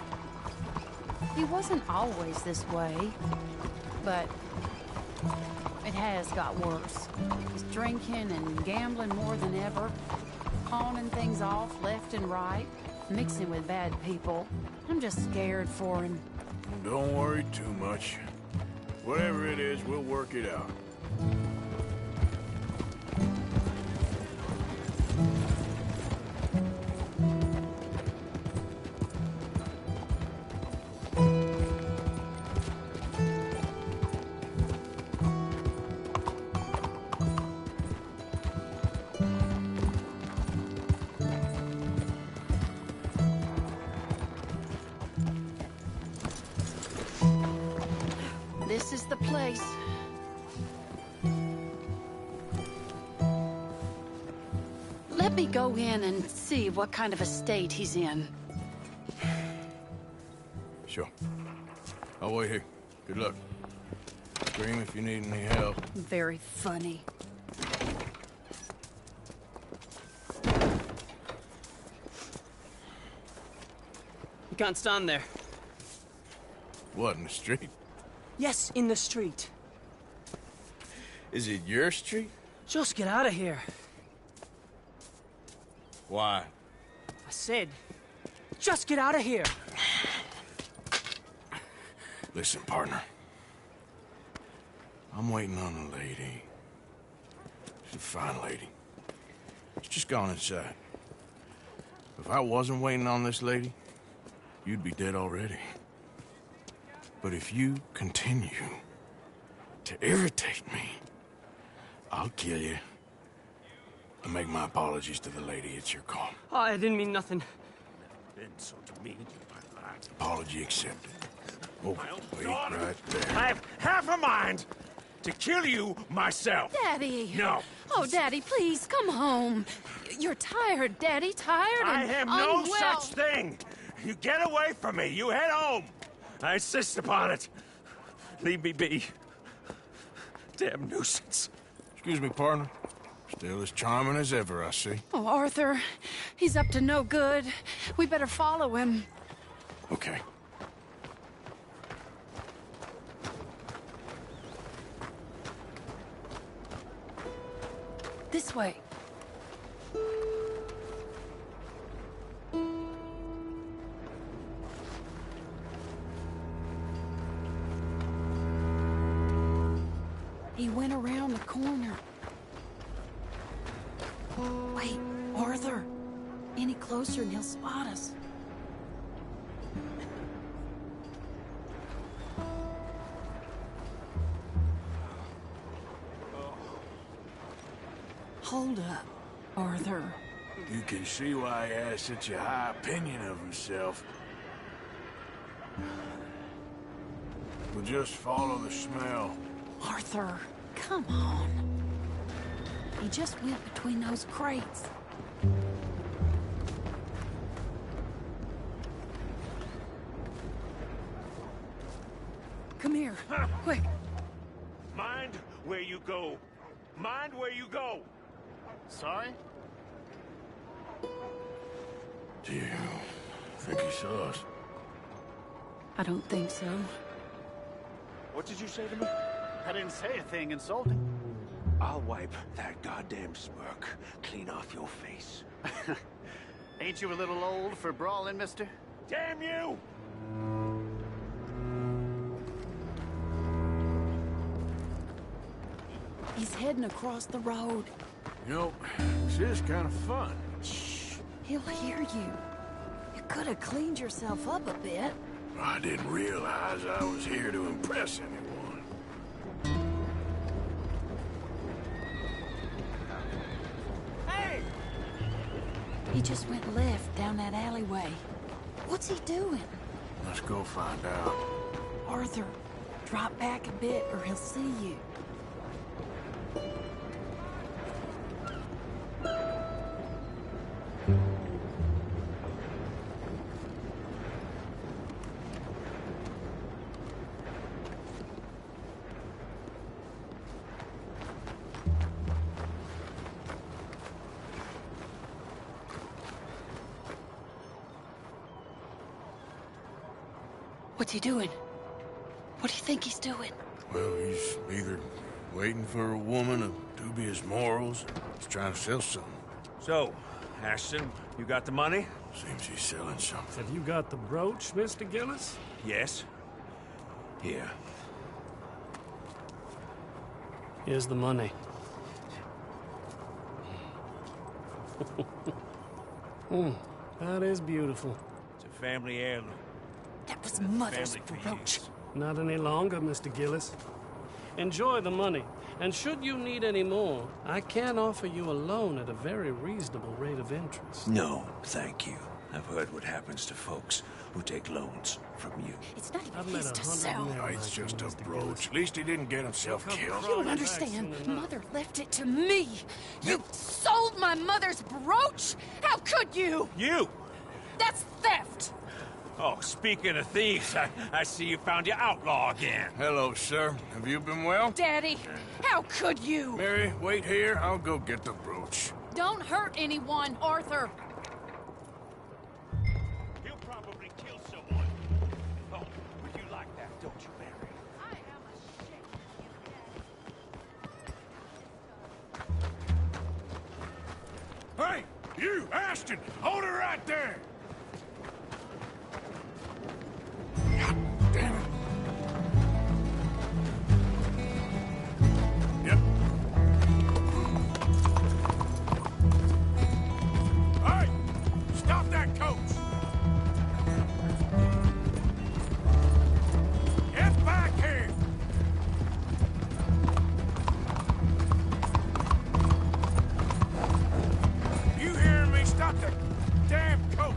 He wasn't always this way, but it has got worse. He's drinking and gambling more than ever, pawning things off left and right, mixing with bad people. I'm just scared for him. Don't worry too much. Whatever it is, we'll work it out. This is the place. Let me go in and see what kind of a state he's in. Sure. I'll wait here. Good luck. Scream if you need any help. Very funny. You can't stand there. What, in the street? Yes, in the street. Is it your street? Just get out of here. Why? I said, just get out of here. Listen, partner. I'm waiting on a lady. She's a fine lady. She's just gone inside. If I wasn't waiting on this lady, you'd be dead already. But if you continue to irritate me, I'll kill you. And make my apologies to the lady. It's your call. Oh, I didn't mean nothing. Been so demeaning in my life. Apology accepted. Oh, wait right there. I have half a mind to kill you myself. Daddy! No. Oh, Daddy, please, come home. You're tired, Daddy, tired I and am no unwell. such thing. You get away from me. You head home. I insist upon it. Leave me be. Damn nuisance. Excuse me, partner. Still as charming as ever, I see. Oh, Arthur, he's up to no good. We better follow him. Okay. This way. He went around the corner. Wait, Arthur. Any closer and he'll spot us. Hold up, Arthur. You can see why he has such a high opinion of himself. We'll just follow the smell. Arthur, come on. He just went between those crates. Come here, quick. Mind where you go. Mind where you go. Sorry? Do you think he saw us? I don't think so. What did you say to me? I didn't say a thing insulting. I'll wipe that goddamn smirk clean off your face. Ain't you a little old for brawling, mister? Damn you! He's heading across the road. You know, this is kind of fun. Shh, he'll hear you. You could have cleaned yourself up a bit. I didn't realize I was here to impress anyone. Hey! He just went left down that alleyway. What's he doing? Let's go find out. Arthur, drop back a bit or he'll see you. What's he doing? What do you think he's doing? Well, he's either waiting for a woman of dubious morals, or he's trying to sell something. So, Ashton, you got the money? Seems he's selling something. Have you got the brooch, Mr. Gillis? Yes. Here. Here's the money. That is beautiful. It's a family heirloom. That was Mother's Family for brooch. Not any longer, Mr. Gillis. Enjoy the money, and should you need any more, I can offer you a loan at a very reasonable rate of interest. No, thank you. I've heard what happens to folks who take loans from you. It's not I've even met his to 100 sell. men like It's you, just a Mr. brooch. Gillis. At least he didn't get himself killed. You don't understand. Mother left it to me. You sold my mother's brooch? How could you? You! That's theft. Oh, speaking of thieves, I see you found your outlaw again. Hello, sir. Have you been well? Daddy, how could you? Mary, wait here. I'll go get the brooch. Don't hurt anyone, Arthur. He'll probably kill someone. Oh, would you like that, don't you, Mary? Hey, you, Ashton! Hold her right there! God damn it. Yep. Hey! Stop that coach! Get back here! You hearing me? Stop the damn coach!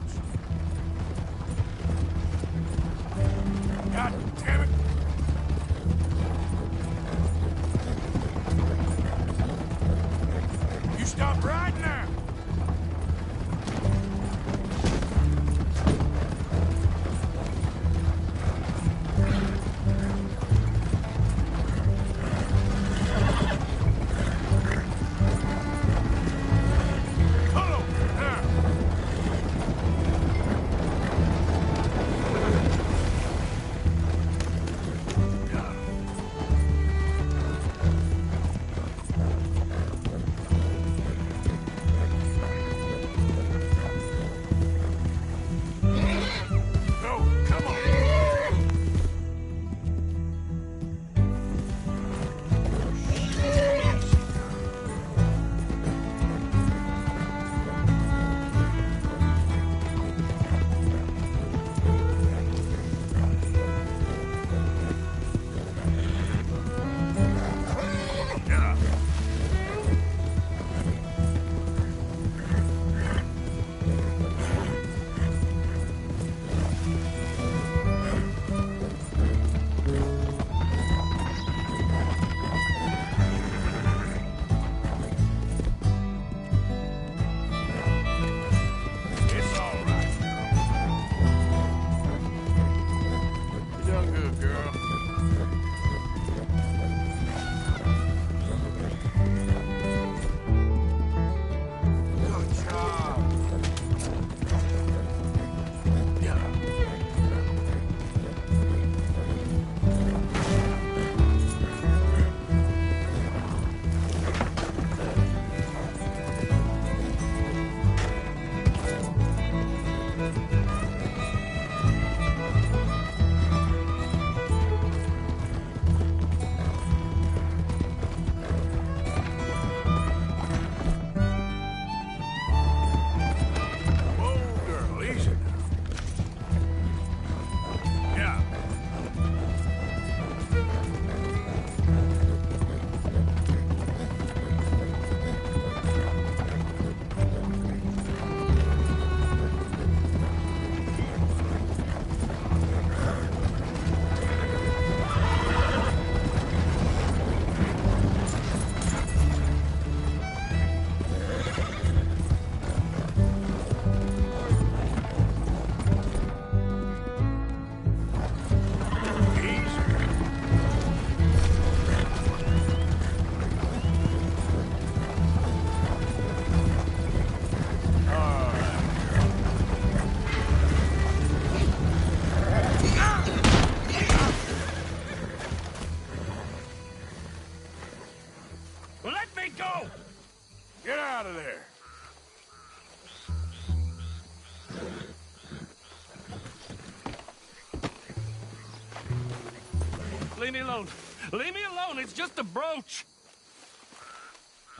Leave me alone. Leave me alone. It's just a brooch.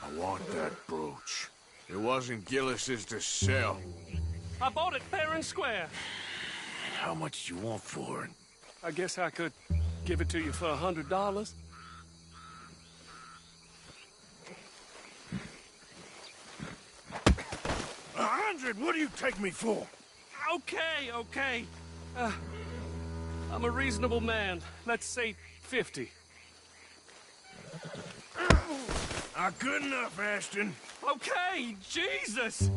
I want that brooch. It wasn't Gillis's to sell. I bought it fair and square. How much do you want for it? I guess I could give it to you for $100. 100? What do you take me for? Okay, okay. I'm a reasonable man. Let's say 50. Not good enough, Ashton. Okay, Jesus!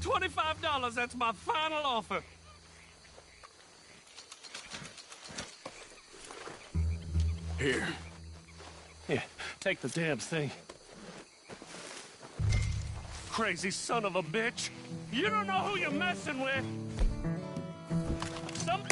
$25, that's my final offer. Here. Here, take the damn thing. Crazy son of a bitch. You don't know who you're messing with. Some...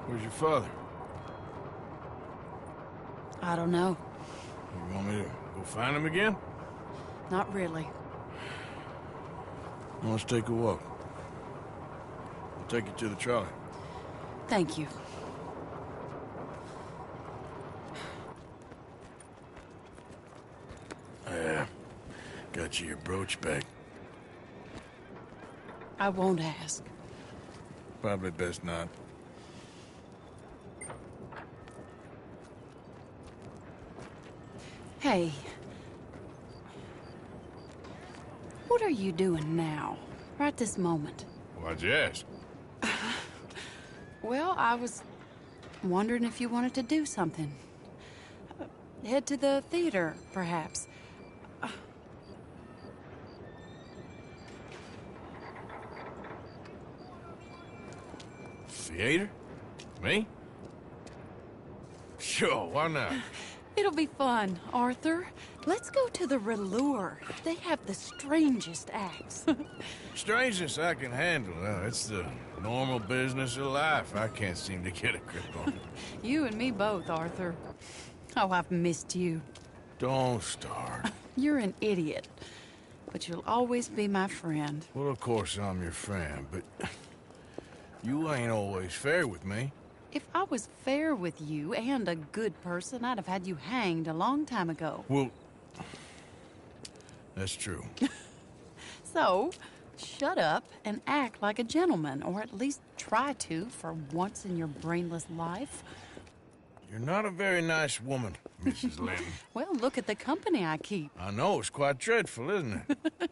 Where's your father? I don't know. You want me to go find him again? Not really. Let's take a walk. I'll take you to the trolley. Thank you. Yeah. Got you your brooch back. I won't ask. Probably best not. Hey. What are you doing now? Right this moment? Why'd you ask? Well, I was wondering if you wanted to do something. Head to the theater, perhaps. Theater? Me? Sure, why not? It'll be fun, Arthur. Let's go to the Relure. They have the strangest acts. Strangeness I can handle. It's the normal business of life. I can't seem to get a grip on it. You and me both, Arthur. Oh, I've missed you. Don't start. You're an idiot, but you'll always be my friend. Well, of course I'm your friend, but you ain't always fair with me. If I was fair with you and a good person, I'd have had you hanged a long time ago. Well, that's true. So, shut up and act like a gentleman, or at least try to for once in your brainless life. You're not a very nice woman, Mrs. Lynn. Well, look at the company I keep. I know, it's quite dreadful, isn't it?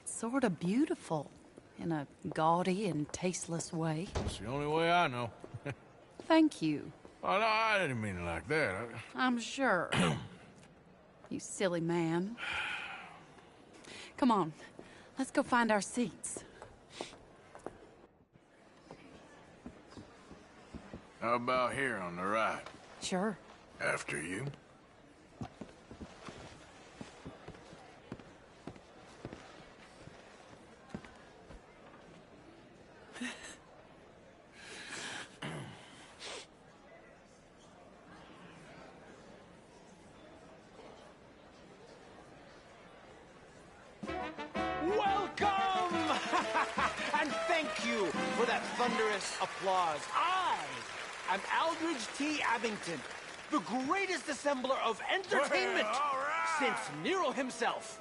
Sort of beautiful, in a gaudy and tasteless way. It's the only way I know. Thank you. Oh, no, I didn't mean it like that. I'm sure. You silly man. Come on, let's go find our seats. How about here on the right? Sure. After you. Welcome! And thunderous applause. I am Aldridge T. Abington, the greatest assembler of entertainment since Nero himself.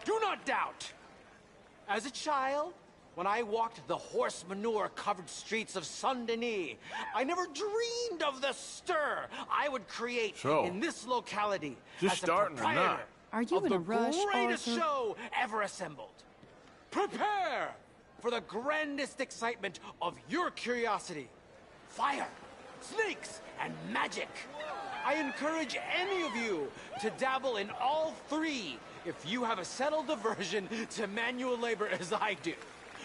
Do not doubt. As a child, when I walked the horse manure-covered streets of Saint-Denis, I never dreamed of the stir I would create in this locality just as a starting or not? proprietor Are you of in the a rush, greatest Arthur? show ever assembled. Prepare for the grandest excitement of your curiosity. Fire, snakes, and magic. I encourage any of you to dabble in all three if you have a settled aversion to manual labor as I do.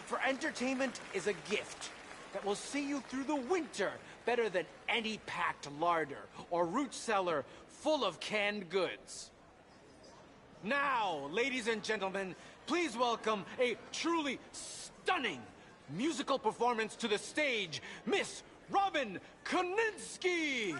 For entertainment is a gift that will see you through the winter better than any packed larder or root cellar full of canned goods. Now, ladies and gentlemen, please welcome a truly stunning musical performance to the stage, Miss Robin Koninsky!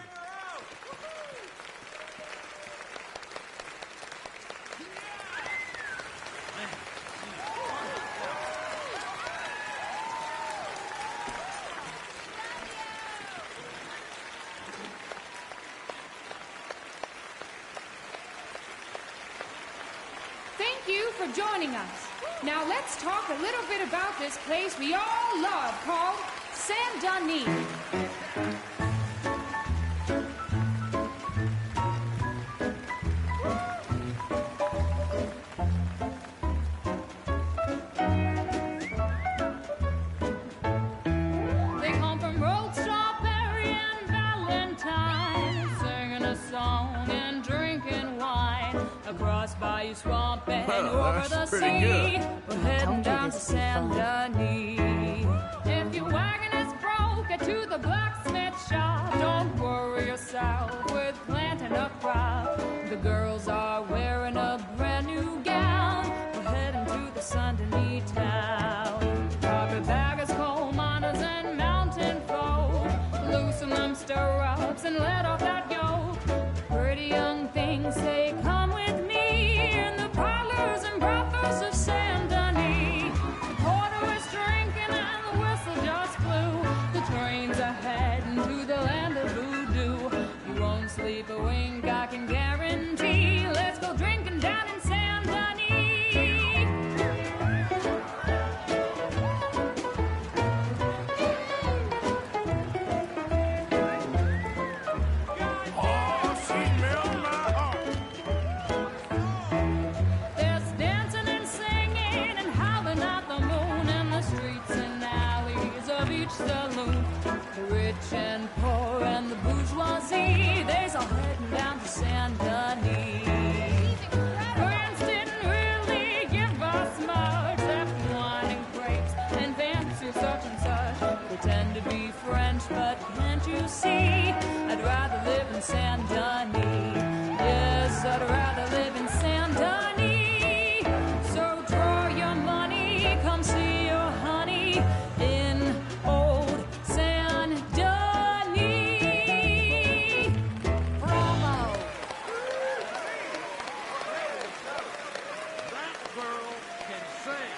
Thank you for joining us. Now let's talk a little bit about this place we all love called Saint-Denis. They come from Road Strawberry and Valentine, singing a song and drinking wine across Bayou Swamp and over the pretty sea. good. We're heading down to Saint-Denis. If your wagon is broke, get to the blacksmith shop. Don't worry yourself with planting a crop. The girls are wearing a brand new gown. We're heading to the Saint-Denis town. Carpetbaggers, coal miners, and mountain folk, loosen them stirrups and let off that yoke. Pretty young things say, come with me in the parlors and brothels of Saint-Denis. The porter is drinking and the whistle just blew. The trains are heading to the land of voodoo. You won't sleep a wink, I can guarantee. Let's go drinking down in Saint-Denis. There's dancing and singing and howling at the moon in the streets and alleys of each saloon. The rich and poor and the bourgeoisie, they's all heading down to Saint-Denis. France didn't really give us much, except wine and grapes and fancy such and such. Pretend to be French, but can't you see? I'd rather live in Saint-Denis. Yes, I'd rather live in Saint-Denis. So draw your money, come see your honey in old Saint-Denis. Bravo! That girl can sing.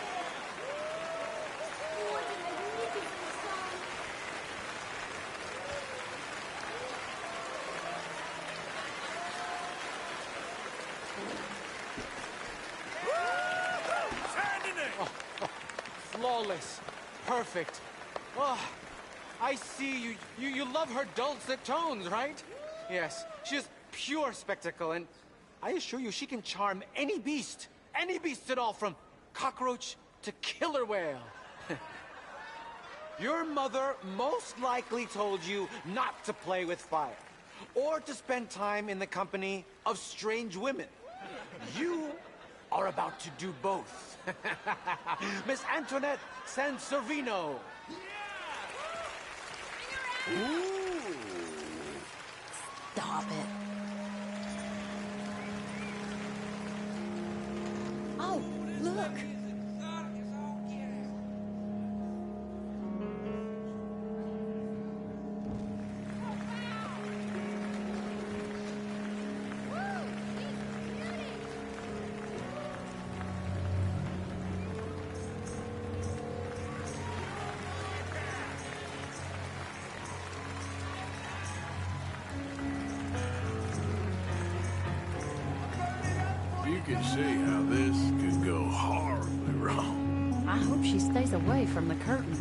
Flawless. Perfect. Oh, I see you love her dulcet tones, right? Yes, she is pure spectacle, and I assure you she can charm any beast at all, from cockroach to killer whale. Your mother most likely told you not to play with fire, or to spend time in the company of strange women. You are about to do both. Miss Antoinette Sansorvino. Ooh. Stop it. Oh, look. can see how this could go horribly wrong. I hope she stays away from the curtain.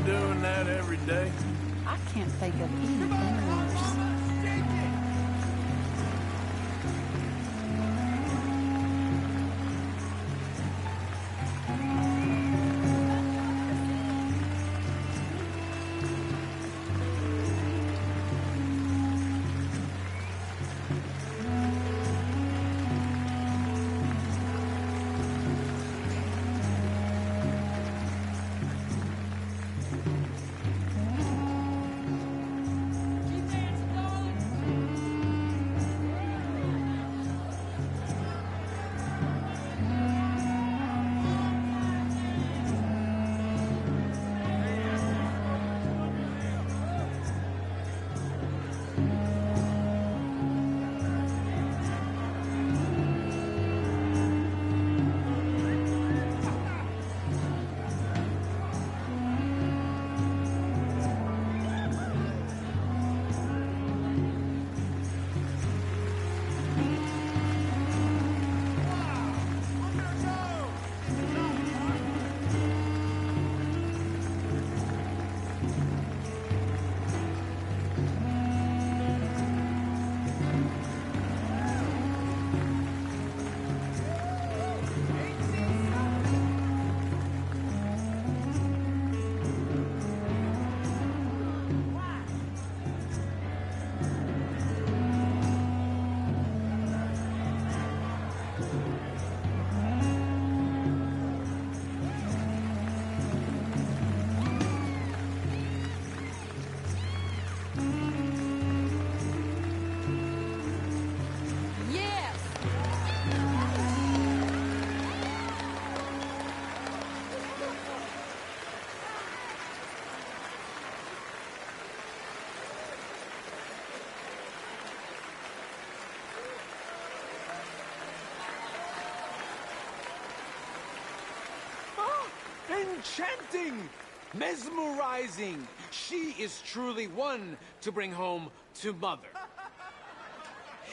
Doing that every day? I can't think of anything worse. Enchanting! Mesmerizing! She is truly one to bring home to Mother.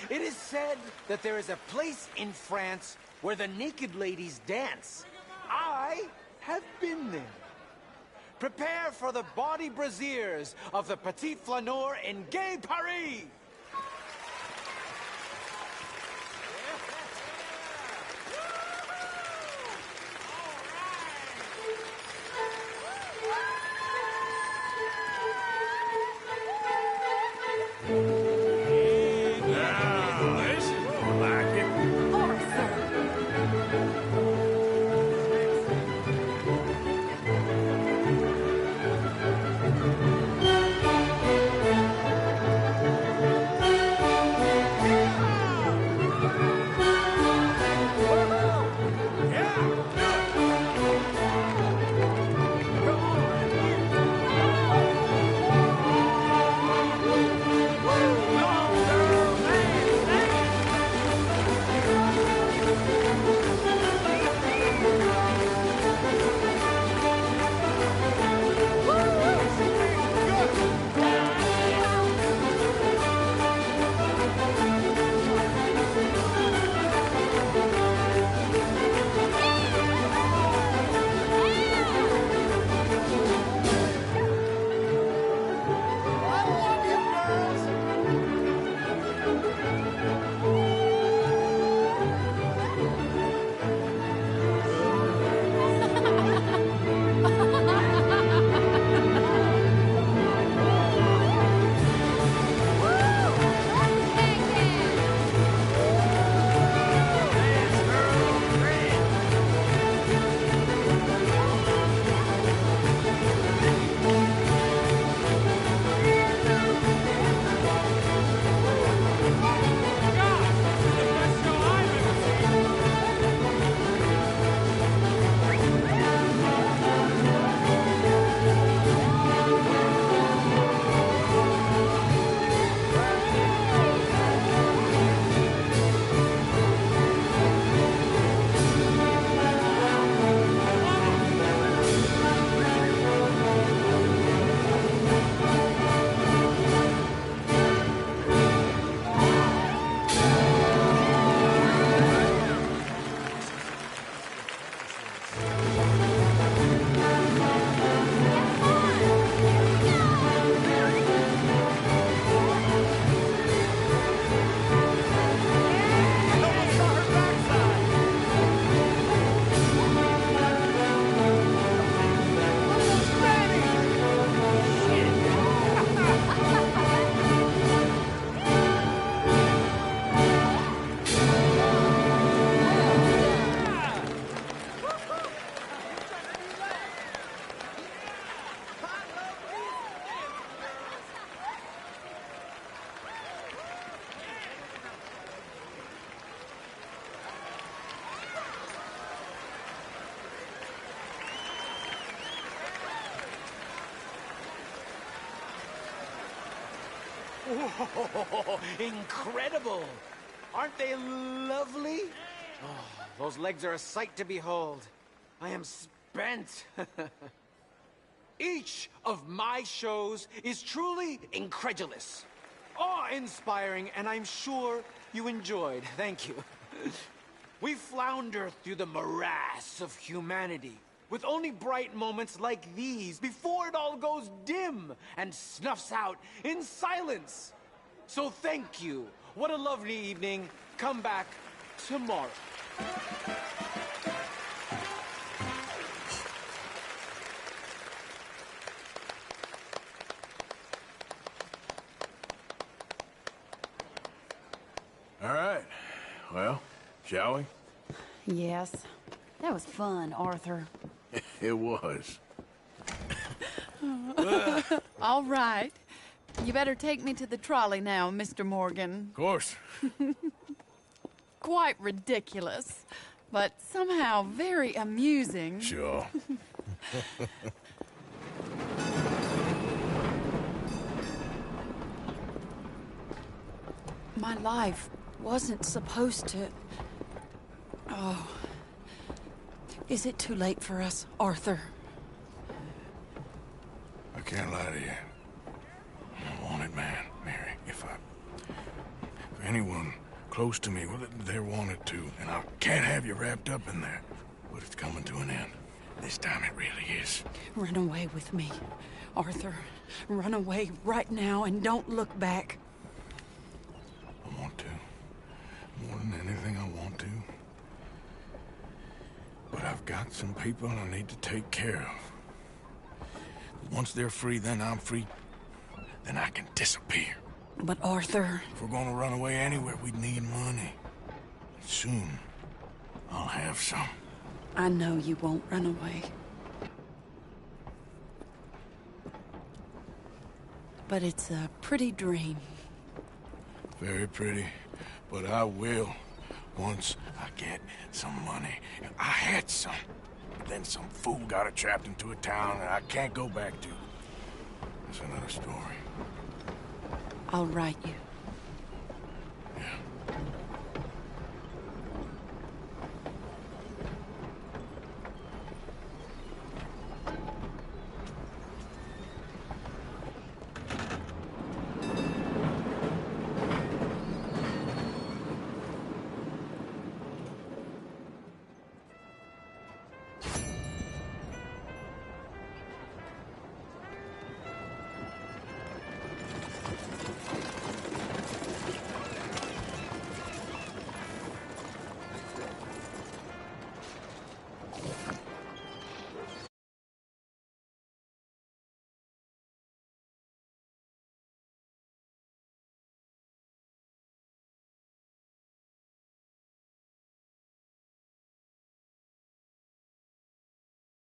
It is said that there is a place in France where the naked ladies dance. I have been there. Prepare for the body brasiers of the Petit Flaneur in Gay Paris! Whoa, incredible! Aren't they lovely? Oh, those legs are a sight to behold. I am spent. Each of my shows is truly incredulous, awe-inspiring, and I'm sure you enjoyed. Thank you. We flounder through the morass of humanity, with only bright moments like these before it all goes dim and snuffs out in silence. So thank you. What a lovely evening. Come back tomorrow. All right. Well, shall we? Yes. That was fun, Arthur. It was. All right. You better take me to the trolley now, Mr. Morgan. Of course. Quite ridiculous, but somehow very amusing. Sure. My life wasn't supposed to... Oh. Is it too late for us, Arthur? I can't lie to you. I'm a wanted man, Mary. If anyone close to me, well, they're wanted too. And I can't have you wrapped up in there. But it's coming to an end. This time it really is. Run away with me, Arthur. Run away right now and don't look back. I want to. More than anything, I want to. But I've got some people I need to take care of. Once they're free, then I'm free. Then I can disappear. But Arthur... If we're gonna run away anywhere, we'd need money. Soon, I'll have some. I know you won't run away. But it's a pretty dream. Very pretty. But I will. Once I get some money. I had some. But then some fool got it trapped into a town that I can't go back to. That's another story. I'll write you.